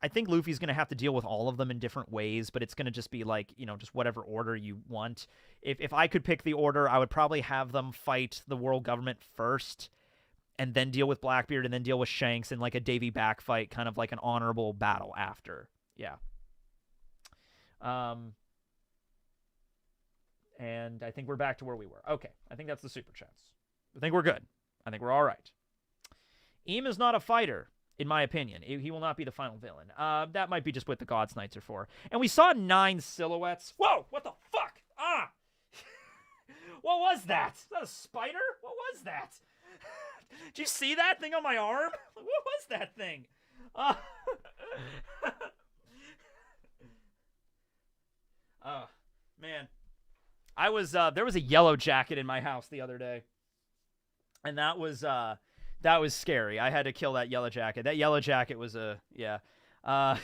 I think Luffy's going to have to deal with all of them in different ways, but it's going to just be like, you know, just whatever order you want. If I could pick the order, I would probably have them fight the world government first, and then deal with Blackbeard, and then deal with Shanks in like a Davy Back fight, kind of like an honorable battle after. Yeah. And I think we're back to where we were. Okay, I think that's the super chats. I think we're good. I think we're all right. Eam is not a fighter, in my opinion. He will not be the final villain. That might be just what the Gods Knights are for. And we saw 9 silhouettes. Whoa, what the fuck? Ah! What was that? Is that a spider? What was that? Did you see that thing on my arm? What was that thing? Oh, man. There was a yellow jacket in my house the other day. And that was scary. I had to kill that yellow jacket. That yellow jacket was yeah. I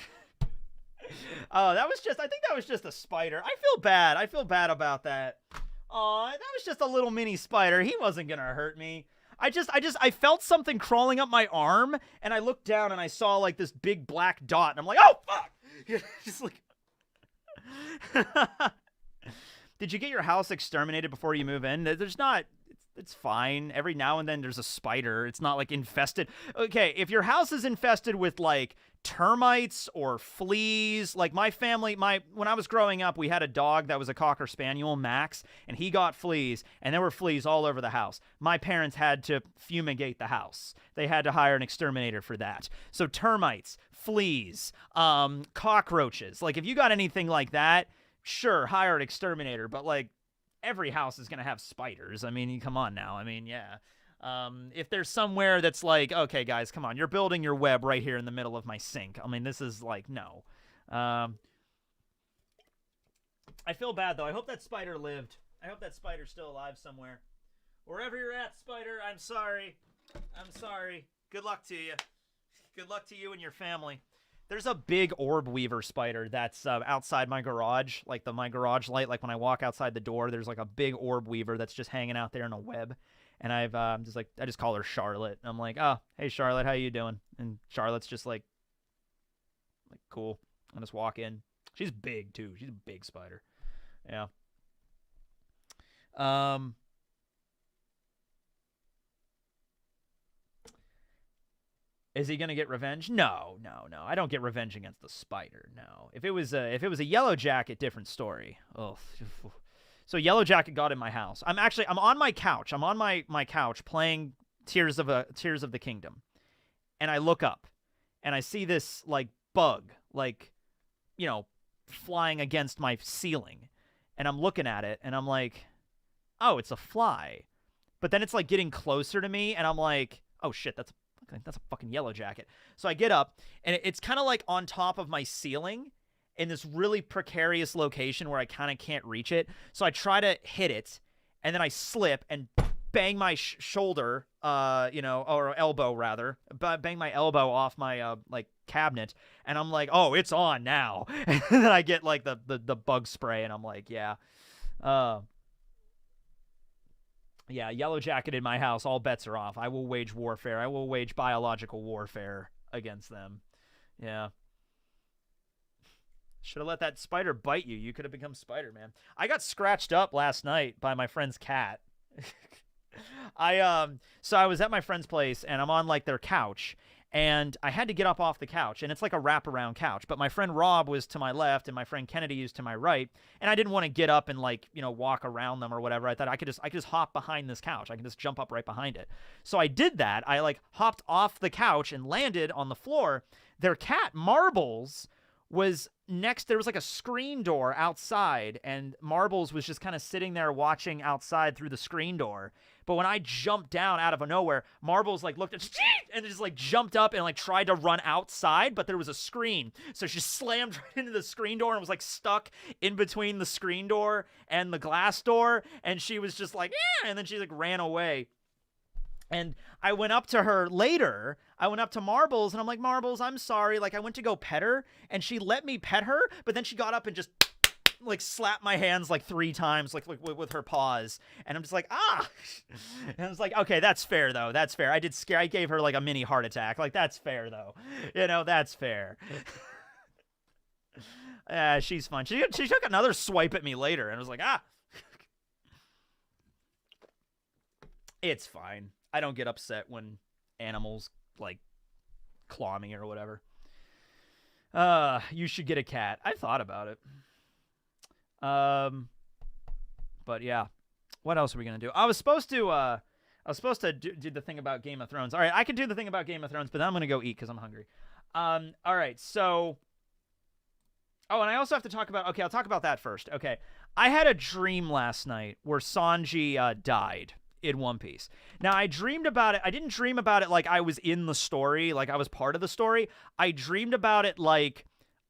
think that was just a spider. I feel bad. I feel bad about that. Aw, that was just a little mini spider. He wasn't gonna hurt me. I felt something crawling up my arm, and I looked down and I saw like this big black dot, and I'm like, oh fuck! Just like, did you get your house exterminated before you move in? There's not. It's fine. Every now and then there's a spider. It's not like infested. Okay, if your house is infested with like termites or fleas, like my family, when I was growing up, we had a dog that was a Cocker Spaniel, Max, and he got fleas, and there were fleas all over the house. My parents had to fumigate the house. They had to hire an exterminator for that. So termites, fleas, cockroaches. Like if you got anything like that, sure, hire an exterminator, but like every house is going to have spiders. I mean, come on now. I mean, yeah. If there's somewhere that's like, okay, guys, come on, you're building your web right here in the middle of my sink. I mean, this is like, no. I feel bad, though. I hope that spider lived. I hope that spider's still alive somewhere. Wherever you're at, spider, I'm sorry. I'm sorry. Good luck to you. Good luck to you and your family. There's a big orb weaver spider that's outside my garage, like my garage light. Like when I walk outside the door, there's like a big orb weaver that's just hanging out there in a web. And I just call her Charlotte. And I'm like, oh, hey Charlotte, how you doing? And Charlotte's just like cool. I just walk in. She's big too. She's a big spider. Yeah. Is he gonna get revenge? No. I don't get revenge against the spider. No. If it was a yellow jacket, different story. Oh. So Yellow Jacket got in my house. I'm on my couch. I'm on my couch playing Tears of the Kingdom. And I look up and I see this like bug, like flying against my ceiling. And I'm looking at it, and I'm like, oh, it's a fly. But then it's like getting closer to me, and I'm like, oh shit, that's a fucking yellow jacket. So I get up, and it's kind of like on top of my ceiling in this really precarious location where I kind of can't reach it. So I try to hit it, and then I slip and bang my shoulder, or elbow rather, bang my elbow off my like cabinet, and I'm like, oh, it's on now. And then I get like the bug spray, and I'm like, yeah, yellow jacket in my house, all bets are off. I will wage warfare. I will wage biological warfare against them. Yeah. Should have let that spider bite you. You could have become Spider-Man. I got scratched up last night by my friend's cat. So I was at my friend's place, and I'm on like their couch, and I had to get up off the couch, and it's like a wraparound couch, but my friend Rob was to my left and my friend Kennedy was to my right, and I didn't want to get up and like, walk around them or whatever. I thought I could just hop behind this couch. I can just jump up right behind it. So I did that. I like hopped off the couch and landed on the floor. Their cat Marbles was next. There was like a screen door outside, and Marbles was just kind of sitting there watching outside through the screen door. But when I jumped down out of nowhere, Marbles like looked at and just like jumped up and like tried to run outside, but there was a screen. So she slammed right into the screen door and was like stuck in between the screen door and the glass door. And she was just like, eh, and then she like ran away. And I went up to her later. I went up to Marbles, and I'm like, Marbles, I'm sorry. Like, I went to go pet her, and she let me pet her, but then she got up and just like slapped my hands like 3 times, like with her paws. And I'm just like, ah. And I was like, okay, that's fair though. That's fair. I gave her like a mini heart attack. Like, that's fair though. That's fair. She's fun. She took another swipe at me later, and I was like, ah. It's fine. I don't get upset when animals like claw me or whatever. You should get a cat. I thought about it. But yeah, what else are we gonna do? I was supposed to do the thing about Game of Thrones. All right, I can do the thing about Game of Thrones, but then I'm gonna go eat because I'm hungry. All right, so. Oh, and I also have to talk about. Okay, I'll talk about that first. Okay, I had a dream last night where Sanji died in One Piece. Now, I dreamed about it. I didn't dream about it like I was in the story, like I was part of the story. I dreamed about it like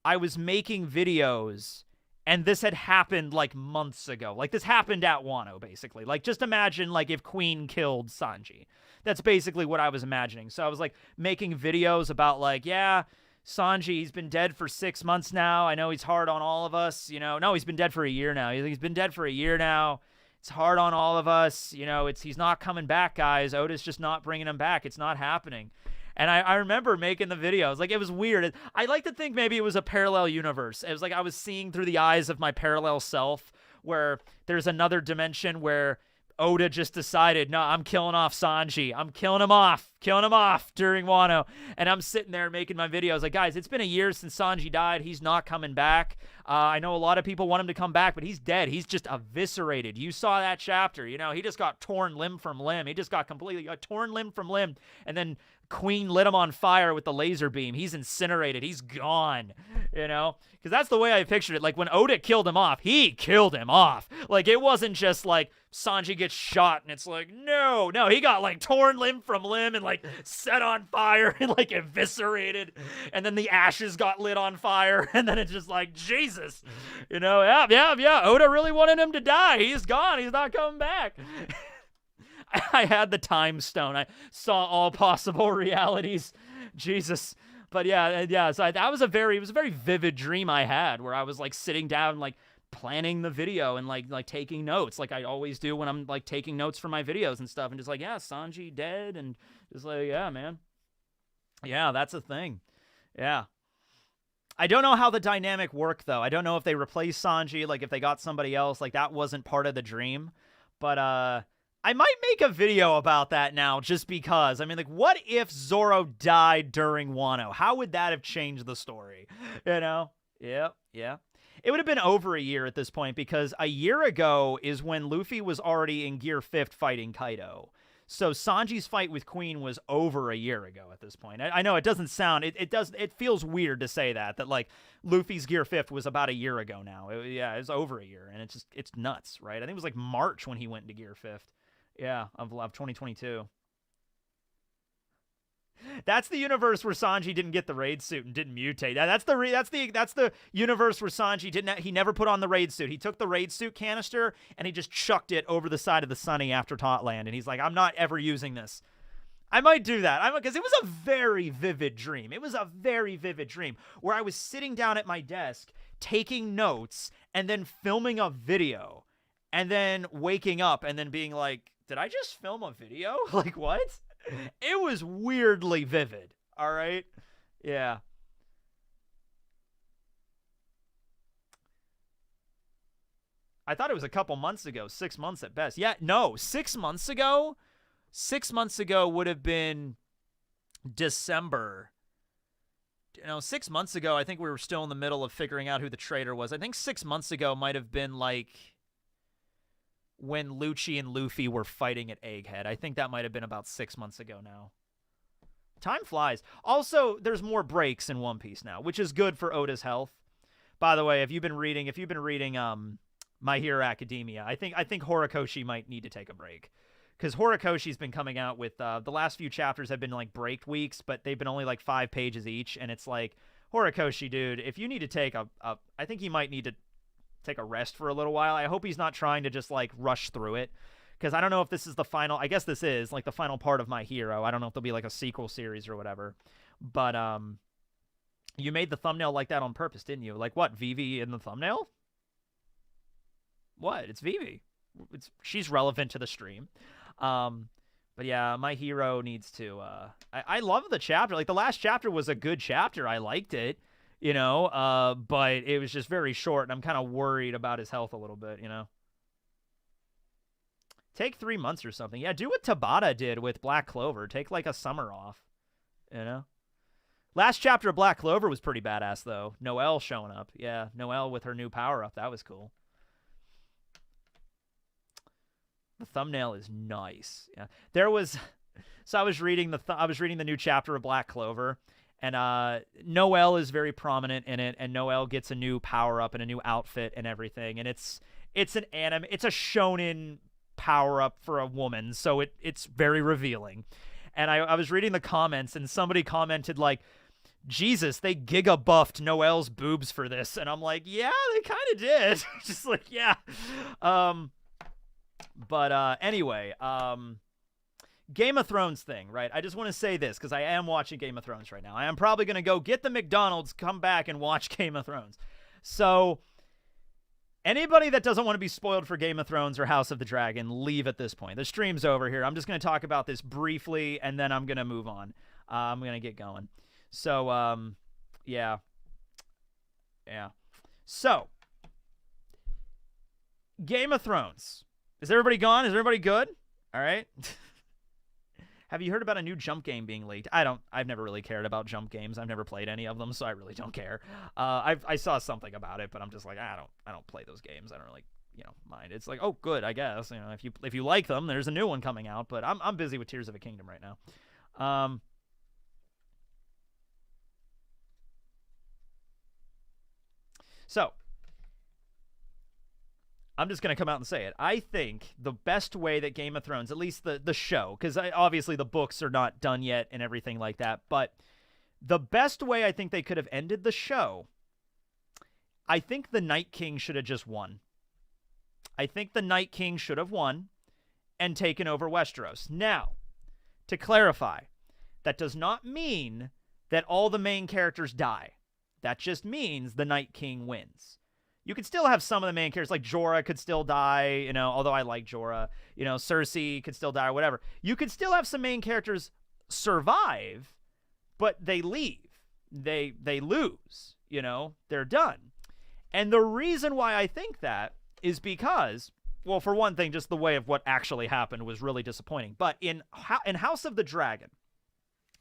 I was making videos, and this had happened like months ago. Like, this happened at Wano, basically. Like, just imagine like if Queen killed Sanji. That's basically what I was imagining. So I was like making videos about like, yeah, Sanji, he's been dead for 6 months now. I know he's hard on all of us. No, he's been dead for a year now. He's been dead for a year now. It's hard on all of us. He's not coming back, guys. Oda's just not bringing him back. It's not happening. And I remember making the videos. Like, it was weird. I like to think maybe it was a parallel universe. It was like I was seeing through the eyes of my parallel self, where there's another dimension where Oda just decided, no, I'm killing off Sanji. I'm killing him off during Wano. And I'm sitting there making my videos like, guys, it's been a year since Sanji died. He's not coming back. I know a lot of people want him to come back, but he's dead. He's just eviscerated. You saw that chapter. He just got torn limb from limb. He just got completely torn limb from limb. And then Queen lit him on fire with the laser beam. He's incinerated. He's gone, because that's the way I pictured it. Like, when Oda killed him off, he killed him off. Like, it wasn't just like Sanji gets shot and it's like, no, he got like torn limb from limb and like set on fire and like eviscerated. And then the ashes got lit on fire. And then it's just like, Jesus, yeah. Oda really wanted him to die. He's gone. He's not coming back. I had the time stone. I saw all possible realities. Jesus. But yeah. So it was a very vivid dream I had, where I was like sitting down, like planning the video and like taking notes, like I always do when I'm like taking notes for my videos and stuff, and just like, yeah, Sanji dead, and just like, yeah, man. Yeah, that's a thing. Yeah. I don't know how the dynamic worked though. I don't know if they replaced Sanji, like if they got somebody else, like that wasn't part of the dream. But I might make a video about that now, just because. I mean, like, what if Zoro died during Wano? How would that have changed the story? Yeah. It would have been over a year at this point, because a year ago is when Luffy was already in Gear 5th fighting Kaido. So Sanji's fight with Queen was over a year ago at this point. I know it doesn't sound, it feels weird to say that like Luffy's Gear 5th was about a year ago now. It was over a year, and it's nuts, right? I think it was like March when he went into Gear 5th. Yeah, of 2022. That's the universe where Sanji didn't get the raid suit and didn't mutate. That's the universe where Sanji he never put on the raid suit. He took the raid suit canister and he just chucked it over the side of the Sunny after Totland, and he's like, I'm not ever using this. I might do that. Because it was a very vivid dream. It was a very vivid dream where I was sitting down at my desk taking notes and then filming a video and then waking up and then being like, did I just film a video? Like, what? It was weirdly vivid. All right? Yeah. I thought it was a couple months ago, 6 months at best. Yeah, no, 6 months ago? 6 months ago would have been December. 6 months ago, I think we were still in the middle of figuring out who the traitor was. I think 6 months ago might have been like when Lucci and Luffy were fighting at Egghead. I think that might have been about 6 months ago now. Time flies. Also, there's more breaks in One Piece now, which is good for Oda's health. By the way, if you've been reading My Hero Academia, I think Horikoshi might need to take a break. Because Horikoshi's been coming out with, the last few chapters have been like break weeks, but they've been only like 5 pages each, and it's like, Horikoshi, dude, if you need to take I think he might need to take a rest for a little while. I hope he's not trying to just like rush through it, because I don't know if this is the final, I guess this is like the final part of My Hero. I don't know if there'll be like a sequel series or whatever, but you made the thumbnail like that on purpose, didn't you? Like what, Vivi in the thumbnail? What? It's Vivi. She's relevant to the stream. But yeah, My Hero needs to I love the chapter. Like the last chapter was a good chapter. I liked it, but it was just very short, and I'm kind of worried about his health a little bit, Take 3 months or something. Yeah, do what Tabata did with Black Clover. Take like a summer off, Last chapter of Black Clover was pretty badass, though. Noelle showing up. Yeah, Noelle with her new power-up. That was cool. The thumbnail is nice. Yeah, there was. So I was reading the new chapter of Black Clover, and Noelle is very prominent in it, and Noelle gets a new power up and a new outfit and everything, and it's a shonen power up for a woman, so it's very revealing. And I was reading the comments, and somebody commented like, Jesus, they giga buffed Noelle's boobs for this, and I'm like, yeah, they kind of did. Just like, yeah. But anyway, Game of Thrones thing, right? I just want to say this because I am watching Game of Thrones right now. I am probably going to go get the McDonald's, come back, and watch Game of Thrones. So anybody that doesn't want to be spoiled for Game of Thrones or House of the Dragon, leave at this point. The stream's over here. I'm just going to talk about this briefly, and then I'm going to move on. I'm going to get going. So, yeah. So, Game of Thrones. Is everybody gone? Is everybody good? All right. Have you heard about a new jump game being leaked? I've never really cared about jump games. I've never played any of them, so I really don't care. I saw something about it, but I'm just like, I don't play those games. I don't really, mind. It's like, oh, good, I guess. If you like them, there's a new one coming out, but I'm busy with Tears of a Kingdom right now. So, I'm just going to come out and say it. I think the best way that Game of Thrones, at least the show, because obviously the books are not done yet and everything like that, but the best way I think they could have ended the show, I think the Night King should have just won. I think the Night King should have won and taken over Westeros. Now, to clarify, that does not mean that all the main characters die. That just means the Night King wins. You could still have some of the main characters, like Jorah could still die, although I like Jorah. Cersei could still die or whatever. You could still have some main characters survive, but they leave. They lose, they're done. And the reason why I think that is because, well, for one thing, just the way of what actually happened was really disappointing. But in House of the Dragon,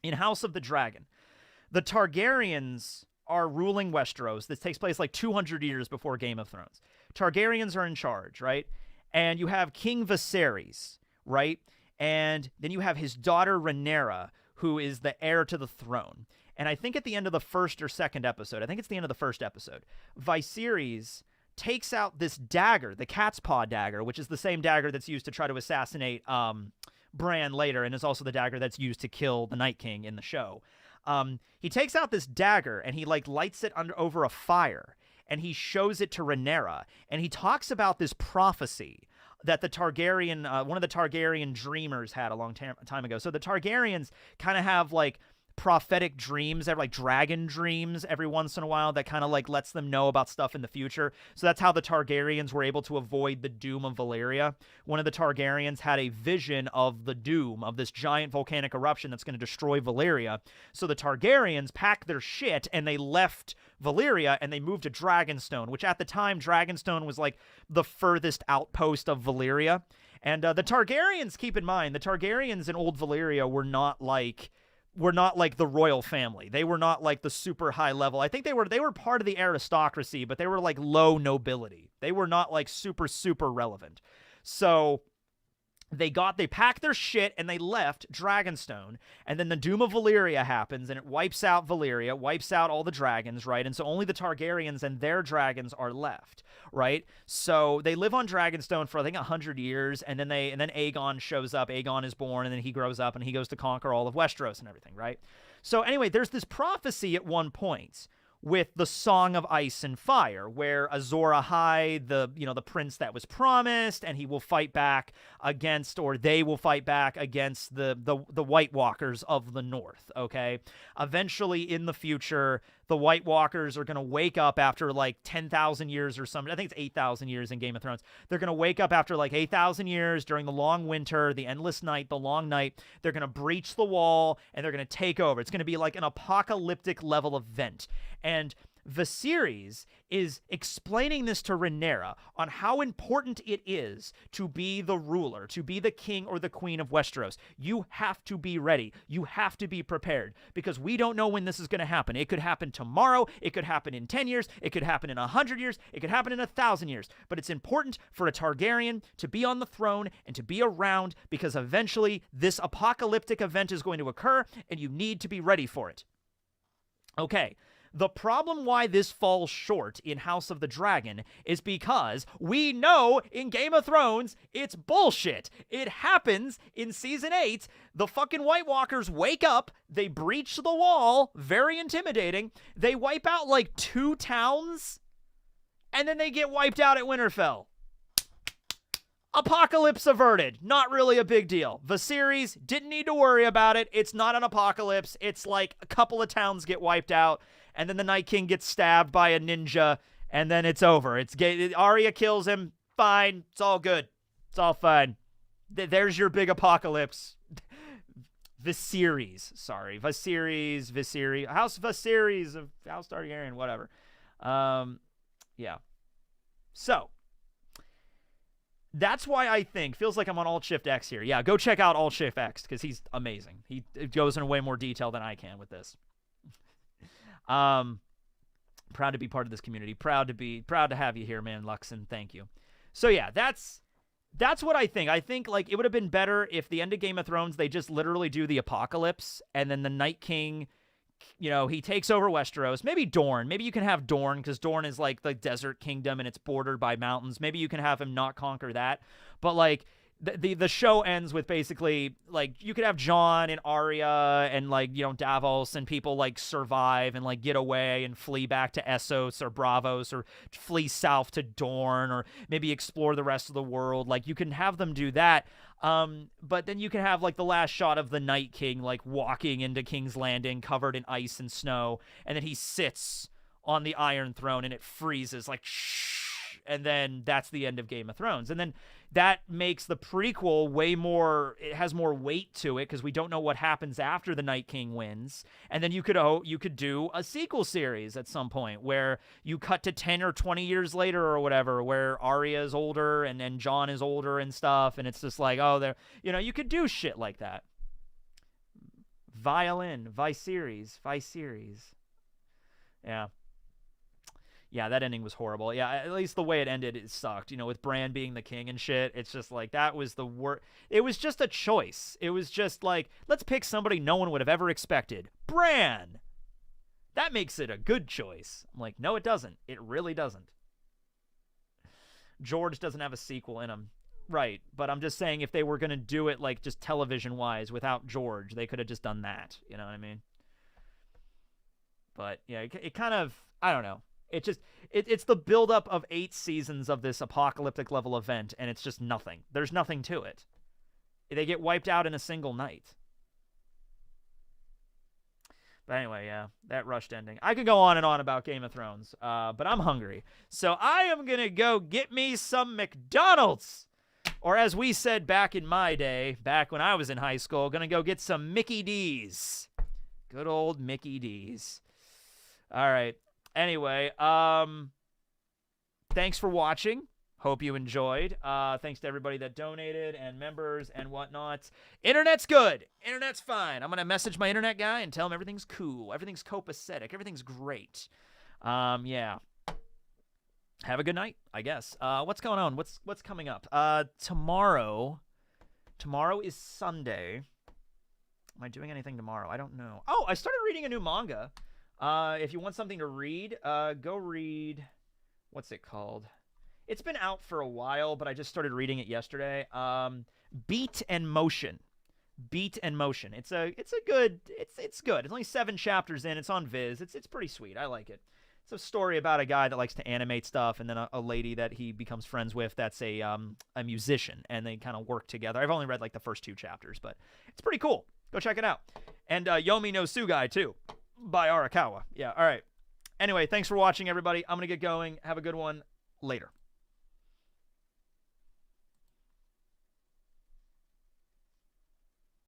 the Targaryens are ruling Westeros. This takes place like 200 years before Game of Thrones. Targaryens are in charge, right? And you have King Viserys, right? And then you have his daughter Rhaenyra, who is the heir to the throne. And I think at the end of the first or second episode, I think it's the end of the first episode, Viserys takes out this dagger, the cat's paw dagger, which is the same dagger that's used to try to assassinate Bran later, and is also the dagger that's used to kill the Night King in the show. He takes out this dagger and he like lights it over a fire, and he shows it to Rhaenyra, and he talks about this prophecy that the Targaryen, one of the Targaryen dreamers had a long time ago. So the Targaryens kind of have like prophetic dreams. They have like dragon dreams every once in a while that kind of like lets them know about stuff in the future. So that's how the Targaryens were able to avoid the doom of Valyria. One of the Targaryens had a vision of the doom of this giant volcanic eruption that's going to destroy Valyria. So the Targaryens packed their shit and they left Valyria and they moved to Dragonstone, which at the time Dragonstone was like the furthest outpost of Valyria. And the Targaryens, keep in mind, the Targaryens in old Valyria were not like the royal family. They were not like the super high level. I think they were part of the aristocracy, but they were like low nobility. They were not like super relevant. So they packed their shit and they left Dragonstone, and then the Doom of Valyria happens and it wipes out Valyria, wipes out all the dragons, right? And so only the Targaryens and their dragons are left, right? So they live on Dragonstone for I think 100 years, and then Aegon shows up. Aegon is born, and then he grows up and he goes to conquer all of Westeros and everything, right? So anyway, there's this prophecy at one point with the Song of Ice and Fire, where Azor Ahai, the prince that was promised, and he will fight back against, or they will fight back against the White Walkers of the North, okay? Eventually, in the future, the White Walkers are going to wake up after like 10,000 years or something. I think it's 8,000 years in Game of Thrones. They're going to wake up after like 8,000 years during the long winter, the endless night, the long night. They're going to breach the wall and they're going to take over. It's going to be like an apocalyptic level event. And Viserys is explaining this to Rhaenyra on how important it is to be the ruler, to be the king or the queen of Westeros. You have to be ready. You have to be prepared, because we don't know when this is going to happen. It could happen tomorrow. It could happen in 10 years. It could happen in 100 years. It could happen in 1,000 years. But it's important for a Targaryen to be on the throne and to be around, because eventually this apocalyptic event is going to occur and you need to be ready for it. Okay. The problem why this falls short in House of the Dragon is because we know in Game of Thrones it's bullshit. It happens in Season 8. The fucking White Walkers wake up, they breach the wall, very intimidating. They wipe out like 2 towns, and then they get wiped out at Winterfell. Apocalypse averted. Not really a big deal. Viserys didn't need to worry about it. It's not an apocalypse. It's like a couple of towns get wiped out, and then the Night King gets stabbed by a ninja, and then it's over. Arya kills him. Fine. It's all good. It's all fine. There's your big apocalypse. Viserys. House Viserys of House Targaryen, whatever. Yeah. So, that's why I think, feels like I'm on Alt-Shift-X here. Yeah, go check out Alt-Shift-X, because he's amazing. He goes in way more detail than I can with this. Proud to be part of this community. Proud to have you here, man, Luxon. Thank you. So yeah, that's what I think. I think like it would have been better if the end of Game of Thrones, they just literally do the apocalypse, and then the Night King, he takes over Westeros. Maybe Dorne. Maybe you can have Dorne, because Dorne is like the desert kingdom and it's bordered by mountains. Maybe you can have him not conquer that. But like the show ends with basically like you could have Jon and Arya and like Davos and people like survive and like get away and flee back to Essos or Braavos, or flee south to Dorne, or maybe explore the rest of the world. Like you can have them do that. But then you can have like the last shot of the Night King like walking into King's Landing covered in ice and snow, and then he sits on the Iron Throne and it freezes like shh, and then that's the end of Game of Thrones. And then that makes the prequel it has more weight to it, because we don't know what happens after the Night King wins. And then you could do a sequel series at some point where you cut to 10 or 20 years later or whatever, where Arya is older and Jon is older and stuff, and it's just like, you could do shit like that. Viserys. Yeah. Yeah, that ending was horrible. Yeah, at least the way it ended, it sucked. With Bran being the king and shit, it's just like that was the worst. It was just a choice. It was just like, let's pick somebody no one would have ever expected. Bran! That makes it a good choice. I'm like, no, it doesn't. It really doesn't. George doesn't have a sequel in him. Right, but I'm just saying if they were going to do it like just television-wise without George, they could have just done that. You know what I mean? But yeah, it kind of, I don't know. It's the buildup of 8 seasons of this apocalyptic level event, and it's just nothing. There's nothing to it. They get wiped out in a single night. But anyway, yeah, that rushed ending. I could go on and on about Game of Thrones, but I'm hungry. So I am going to go get me some McDonald's. Or as we said back in my day, back when I was in high school, going to go get some Mickey D's. Good old Mickey D's. All right. Anyway, thanks for watching. Hope you enjoyed. Thanks to everybody that donated and members and whatnot. Internet's good. Internet's fine. I'm going to message my internet guy and tell him everything's cool. Everything's copacetic. Everything's great. Yeah. Have a good night, I guess. What's going on? What's coming up? Tomorrow is Sunday. Am I doing anything tomorrow? I don't know. Oh, I started reading a new manga. If you want something to read, go read, what's it called? It's been out for a while, but I just started reading it yesterday. Beat and Motion. Beat and Motion. It's good. It's good. It's only 7 chapters in. It's on Viz. It's pretty sweet. I like it. It's a story about a guy that likes to animate stuff, and then a lady that he becomes friends with that's a musician, and they kind of work together. I've only read like the first 2 chapters, but it's pretty cool. Go check it out. And Yomi no Tsugai too, by Arakawa. Yeah. All right. Anyway, thanks for watching, everybody. I'm gonna get going. Have a good one. Later.